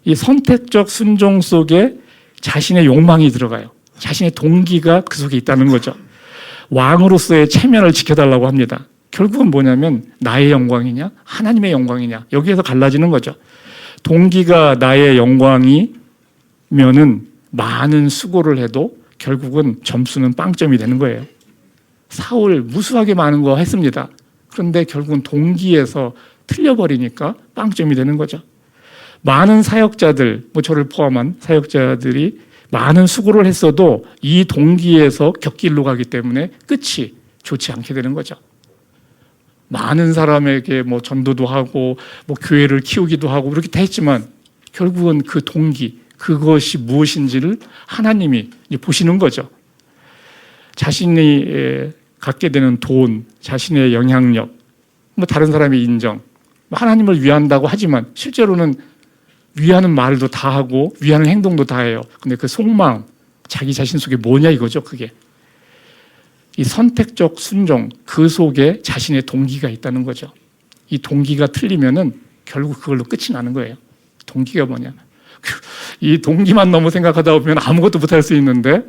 이 선택적 순종 속에 자신의 욕망이 들어가요. 자신의 동기가 그 속에 있다는 거죠. 왕으로서의 체면을 지켜달라고 합니다. 결국은 뭐냐면 나의 영광이냐 하나님의 영광이냐 여기에서 갈라지는 거죠. 동기가 나의 영광이면은 많은 수고를 해도 결국은 점수는 빵점이 되는 거예요. 사울 무수하게 많은 거 했습니다. 그런데 결국은 동기에서 틀려버리니까 빵점이 되는 거죠. 많은 사역자들, 뭐 저를 포함한 사역자들이 많은 수고를 했어도 이 동기에서 격길로 가기 때문에 끝이 좋지 않게 되는 거죠. 많은 사람에게 뭐 전도도 하고 뭐 교회를 키우기도 하고 그렇게 다 했지만 결국은 그 동기, 그것이 무엇인지를 하나님이 보시는 거죠. 자신이 갖게 되는 돈, 자신의 영향력, 뭐 다른 사람의 인정, 하나님을 위한다고 하지만 실제로는 위하는 말도 다 하고 위하는 행동도 다 해요. 근데 그 속마음, 자기 자신 속에 뭐냐 이거죠. 그게 이 선택적 순종, 그 속에 자신의 동기가 있다는 거죠. 이 동기가 틀리면은 결국 그걸로 끝이 나는 거예요. 동기가 뭐냐? 이 동기만 너무 생각하다 보면 아무것도 못할 수 있는데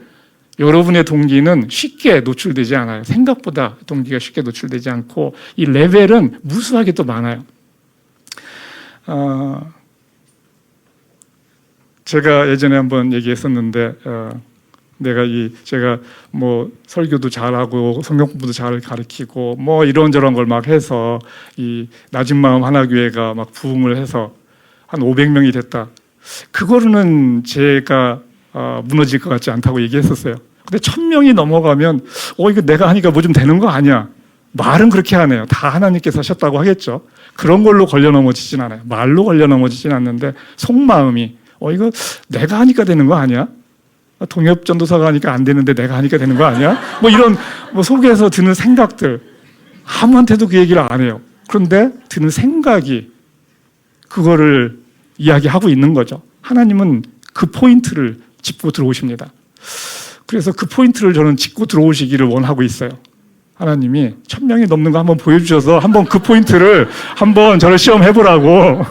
여러분의 동기는 쉽게 노출되지 않아요. 생각보다 동기가 쉽게 노출되지 않고 이 레벨은 무수하게 또 많아요. 제가 예전에 한번 얘기했었는데 제가 뭐 설교도 잘하고 성경 공부도 잘 가르치고 뭐 이런저런 걸 막 해서 이 낮은 마음 하나교회가 막 부흥을 해서 한 500명이 됐다. 그거로는 제가 무너질 것 같지 않다고 얘기했었어요. 근데 1000명이 넘어가면 이거 내가 하니까 뭐 좀 되는 거 아니야. 말은 그렇게 하네요. 다 하나님께서 하셨다고 하겠죠. 그런 걸로 걸려 넘어지진 않아요. 말로 걸려 넘어지진 않는데 속마음이 이거 내가 하니까 되는 거 아니야? 동엽 전도사가 하니까 안 되는데 내가 하니까 되는 거 아니야? 뭐 이런 속에서 드는 생각들 아무한테도 그 얘기를 안 해요. 그런데 드는 생각이 그거를 이야기하고 있는 거죠. 하나님은 그 포인트를 짚고 들어오십니다. 그래서 그 포인트를 저는 짚고 들어오시기를 원하고 있어요. 하나님이 1000명이 넘는 거 한번 보여주셔서 한번 그 포인트를 한번 저를 시험해보라고.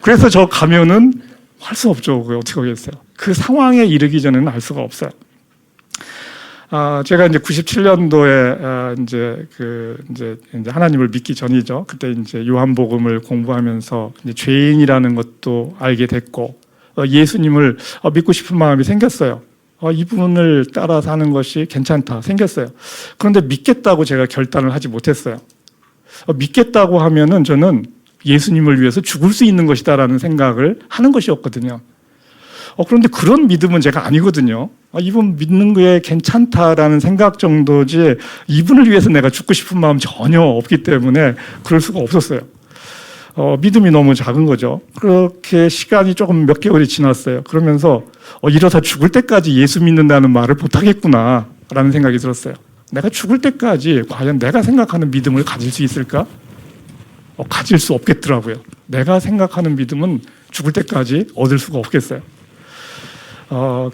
그래서 저 가면은 할 수 없죠. 그게 어떻게 하겠어요. 그 상황에 이르기 전에는 알 수가 없어요. 제가 이제 97년도에 이제 하나님을 믿기 전이죠. 그때 이제 요한복음을 공부하면서 이제 죄인이라는 것도 알게 됐고 예수님을 믿고 싶은 마음이 생겼어요. 이분을 따라 사는 것이 괜찮다 생겼어요. 그런데 믿겠다고 제가 결단을 하지 못했어요. 믿겠다고 하면은 저는 예수님을 위해서 죽을 수 있는 것이다라는 생각을 하는 것이었거든요. 그런데 그런 믿음은 제가 아니거든요. 이분 믿는 게 괜찮다라는 생각 정도지 이분을 위해서 내가 죽고 싶은 마음 전혀 없기 때문에 그럴 수가 없었어요. 믿음이 너무 작은 거죠. 그렇게 시간이 조금 몇 개월이 지났어요. 그러면서 이러다 죽을 때까지 예수 믿는다는 말을 못하겠구나라는 생각이 들었어요. 내가 죽을 때까지 과연 내가 생각하는 믿음을 가질 수 있을까? 가질 수 없겠더라고요. 내가 생각하는 믿음은 죽을 때까지 얻을 수가 없겠어요.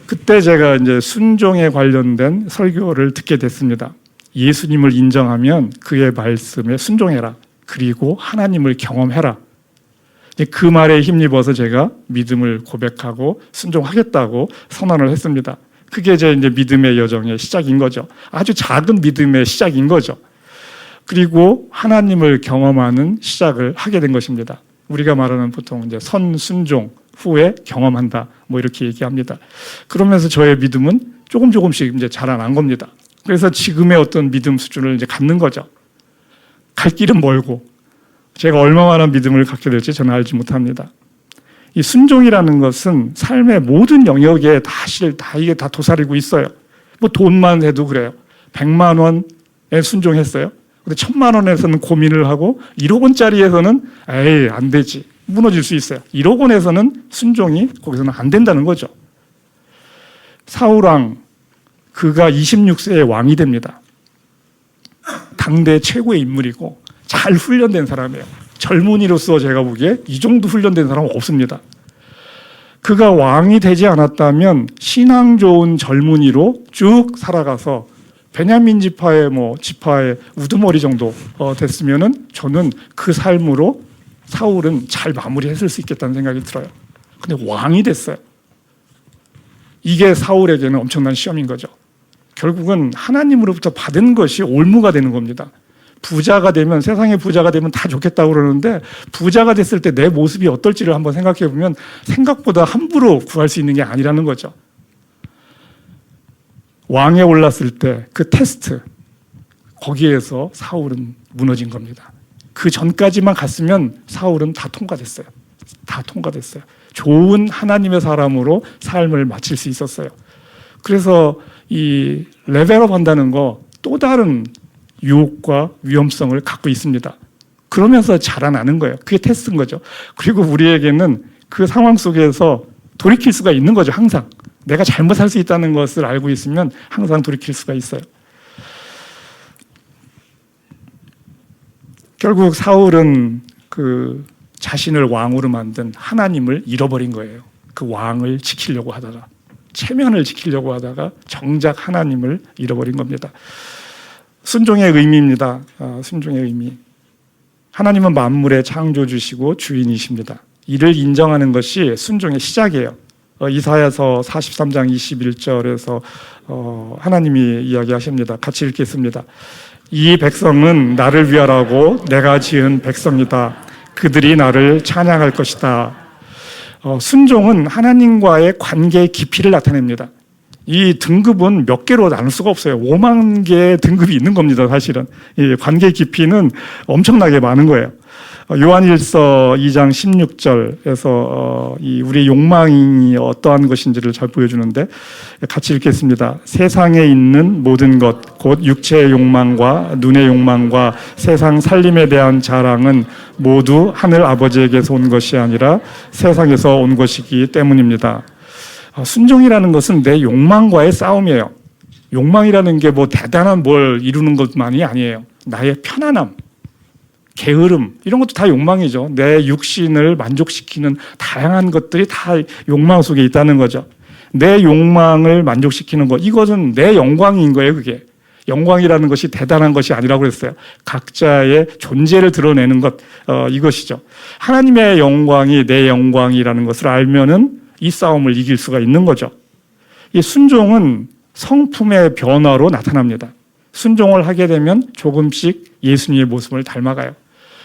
그때 제가 이제 순종에 관련된 설교를 듣게 됐습니다. 예수님을 인정하면 그의 말씀에 순종해라. 그리고 하나님을 경험해라. 그 말에 힘입어서 제가 믿음을 고백하고 순종하겠다고 선언을 했습니다. 그게 제 이제 믿음의 여정의 시작인 거죠. 아주 작은 믿음의 시작인 거죠. 그리고 하나님을 경험하는 시작을 하게 된 것입니다. 우리가 말하는 보통 이제 선순종 후에 경험한다. 뭐 이렇게 얘기합니다. 그러면서 저의 믿음은 조금씩 이제 자라난 겁니다. 그래서 지금의 어떤 믿음 수준을 이제 갖는 거죠. 갈 길은 멀고 제가 얼마나 믿음을 갖게 될지 저는 알지 못합니다. 이 순종이라는 것은 삶의 모든 영역에 다 이게 다 도사리고 있어요. 뭐 돈만 해도 그래요. 100만 원에 순종했어요. 근데 1000만 원에서는 고민을 하고 1억 원짜리에서는 에이 안 되지. 무너질 수 있어요. 1억 원에서는 순종이 거기서는 안 된다는 거죠. 사울왕 그가 26세에 왕이 됩니다. 당대 최고의 인물이고 잘 훈련된 사람이에요. 젊은이로서 제가 보기에 이 정도 훈련된 사람은 없습니다. 그가 왕이 되지 않았다면 신앙 좋은 젊은이로 쭉 살아가서 베냐민 지파의 지파의 우두머리 정도 됐으면은 저는 그 삶으로 사울은 잘 마무리했을 수 있겠다는 생각이 들어요. 근데 왕이 됐어요. 이게 사울에게는 엄청난 시험인 거죠. 결국은 하나님으로부터 받은 것이 올무가 되는 겁니다. 부자가 되면, 세상의 부자가 되면 다 좋겠다고 그러는데, 부자가 됐을 때 내 모습이 어떨지를 한번 생각해 보면 생각보다 함부로 구할 수 있는 게 아니라는 거죠. 왕에 올랐을 때 그 테스트, 거기에서 사울은 무너진 겁니다. 그 전까지만 갔으면 사울은 다 통과됐어요. 다 통과됐어요. 좋은 하나님의 사람으로 삶을 마칠 수 있었어요. 그래서 이 레벨업 한다는 거 또 다른 유혹과 위험성을 갖고 있습니다. 그러면서 자라나는 거예요. 그게 테스트인 거죠. 그리고 우리에게는 그 상황 속에서 돌이킬 수가 있는 거죠. 항상 내가 잘못할 수 있다는 것을 알고 있으면 항상 돌이킬 수가 있어요. 결국 사울은 그 자신을 왕으로 만든 하나님을 잃어버린 거예요. 그 왕을 지키려고 하다가, 체면을 지키려고 하다가 정작 하나님을 잃어버린 겁니다. 순종의 의미입니다. 순종의 의미. 하나님은 만물의 창조주시고 주인이십니다. 이를 인정하는 것이 순종의 시작이에요. 이사야서 43장 21절에서 하나님이 이야기하십니다. 같이 읽겠습니다. 이 백성은 나를 위하라고 내가 지은 백성이다. 그들이 나를 찬양할 것이다. 순종은 하나님과의 관계의 깊이를 나타냅니다. 이 등급은 몇 개로 나눌 수가 없어요. 5만 개의 등급이 있는 겁니다. 사실은 이 관계 깊이는 엄청나게 많은 거예요. 요한일서 2장 16절에서 우리의 욕망이 어떠한 것인지를 잘 보여주는데 같이 읽겠습니다. 세상에 있는 모든 것, 곧 육체의 욕망과 눈의 욕망과 세상 살림에 대한 자랑은 모두 하늘 아버지에게서 온 것이 아니라 세상에서 온 것이기 때문입니다. 순종이라는 것은 내 욕망과의 싸움이에요. 욕망이라는 게 뭐 대단한 뭘 이루는 것만이 아니에요. 나의 편안함, 게으름, 이런 것도 다 욕망이죠. 내 육신을 만족시키는 다양한 것들이 다 욕망 속에 있다는 거죠. 내 욕망을 만족시키는 것, 이것은 내 영광인 거예요. 그게 영광이라는 것이 대단한 것이 아니라고 그랬어요. 각자의 존재를 드러내는 것, 이것이죠. 하나님의 영광이 내 영광이라는 것을 알면은 이 싸움을 이길 수가 있는 거죠. 이 순종은 성품의 변화로 나타납니다. 순종을 하게 되면 조금씩 예수님의 모습을 닮아가요.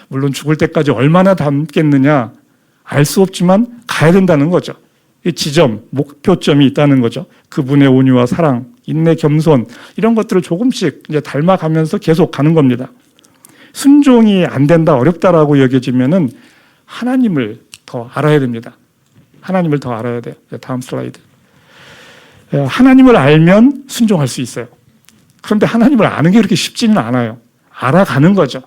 물론 죽을 때까지 얼마나 닮겠느냐 알 수 없지만 가야 된다는 거죠. 이 지점, 목표점이 있다는 거죠. 그분의 온유와 사랑, 인내, 겸손, 이런 것들을 조금씩 이제 닮아가면서 계속 가는 겁니다. 순종이 안 된다, 어렵다라고 여겨지면은 하나님을 더 알아야 됩니다. 하나님을 더 알아야 돼요. 다음 슬라이드. 하나님을 알면 순종할 수 있어요. 그런데 하나님을 아는 게 그렇게 쉽지는 않아요. 알아가는 거죠.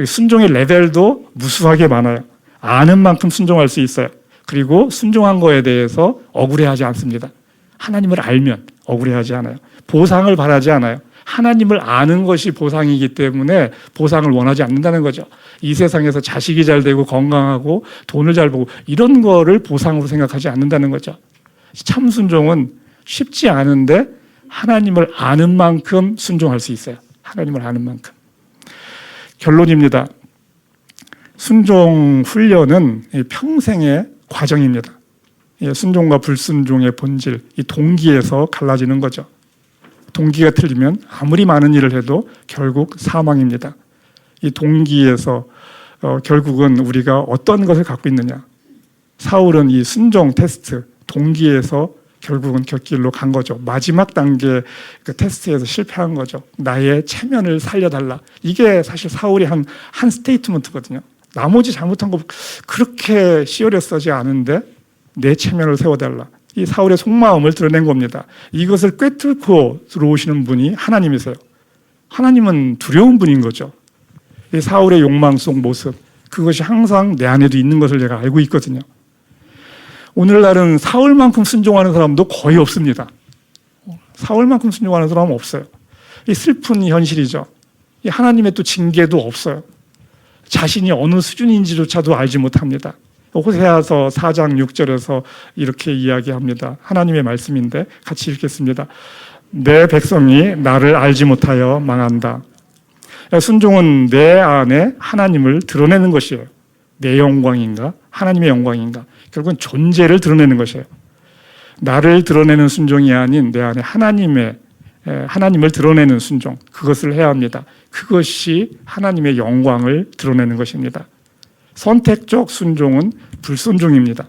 순종의 레벨도 무수하게 많아요. 아는 만큼 순종할 수 있어요. 그리고 순종한 거에 대해서 억울해하지 않습니다. 하나님을 알면 억울해하지 않아요. 보상을 바라지 않아요. 하나님을 아는 것이 보상이기 때문에 보상을 원하지 않는다는 거죠. 이 세상에서 자식이 잘 되고 건강하고 돈을 잘 벌고 이런 거를 보상으로 생각하지 않는다는 거죠. 참 순종은 쉽지 않은데 하나님을 아는 만큼 순종할 수 있어요. 하나님을 아는 만큼. 결론입니다. 순종 훈련은 평생의 과정입니다. 순종과 불순종의 본질, 이 동기에서 갈라지는 거죠. 동기가 틀리면 아무리 많은 일을 해도 결국 사망입니다. 이 동기에서 결국은 우리가 어떤 것을 갖고 있느냐. 사울은 이 순종 테스트, 동기에서 결국은 곁길로 간 거죠. 마지막 단계 그 테스트에서 실패한 거죠. 나의 체면을 살려달라. 이게 사실 사울이 한 스테이트먼트거든요. 나머지 잘못한 거 그렇게 시어렸어지 않은데 내 체면을 세워달라. 이 사울의 속마음을 드러낸 겁니다. 이것을 꿰뚫고 들어오시는 분이 하나님이세요. 하나님은 두려운 분인 거죠. 이 사울의 욕망 속 모습, 그것이 항상 내 안에도 있는 것을 제가 알고 있거든요. 오늘날은 사울만큼 순종하는 사람도 거의 없습니다. 사울만큼 순종하는 사람은 없어요. 이 슬픈 현실이죠. 이 하나님의 또 징계도 없어요. 자신이 어느 수준인지조차도 알지 못합니다. 호세아서 4장 6절에서 이렇게 이야기합니다. 하나님의 말씀인데 같이 읽겠습니다. 내 백성이 나를 알지 못하여 망한다. 순종은 내 안에 하나님을 드러내는 것이에요. 내 영광인가? 하나님의 영광인가? 결국은 존재를 드러내는 것이에요. 나를 드러내는 순종이 아닌 내 안에 하나님을 드러내는 순종, 그것을 해야 합니다. 그것이 하나님의 영광을 드러내는 것입니다. 선택적 순종은 불순종입니다.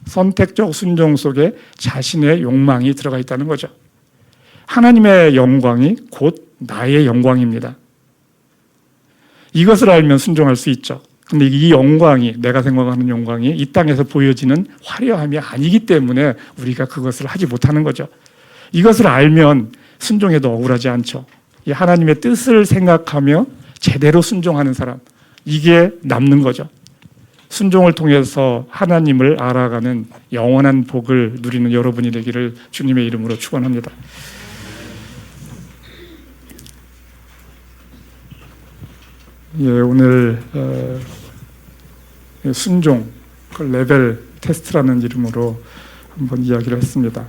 선택적 순종 속에 자신의 욕망이 들어가 있다는 거죠. 하나님의 영광이 곧 나의 영광입니다. 이것을 알면 순종할 수 있죠. 근데 이 영광이, 내가 생각하는 영광이 이 땅에서 보여지는 화려함이 아니기 때문에 우리가 그것을 하지 못하는 거죠. 이것을 알면 순종해도 억울하지 않죠. 이 하나님의 뜻을 생각하며 제대로 순종하는 사람, 이게 남는 거죠. 순종을 통해서 하나님을 알아가는 영원한 복을 누리는 여러분이 되기를 주님의 이름으로 축원합니다. 예, 오늘 순종 그 레벨 테스트라는 이름으로 한번 이야기를 했습니다.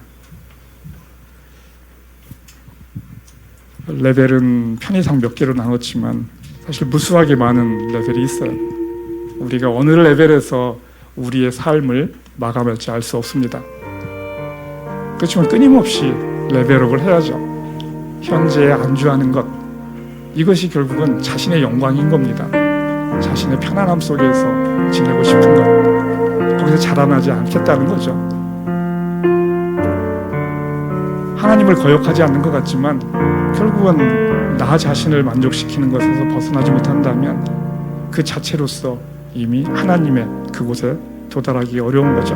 레벨은 편의상 몇 개로 나눴지만 사실 무수하게 많은 레벨이 있어요. 우리가 어느 레벨에서 우리의 삶을 마감할지 알 수 없습니다. 그렇지만 끊임없이 레벨업을 해야죠. 현재에 안주하는 것, 이것이 결국은 자신의 영광인 겁니다. 자신의 편안함 속에서 지내고 싶은 것, 거기서 자라나지 않겠다는 거죠. 하나님을 거역하지 않는 것 같지만 결국은 나 자신을 만족시키는 것에서 벗어나지 못한다면 그 자체로서 이미 하나님의 그곳에 도달하기 어려운 거죠.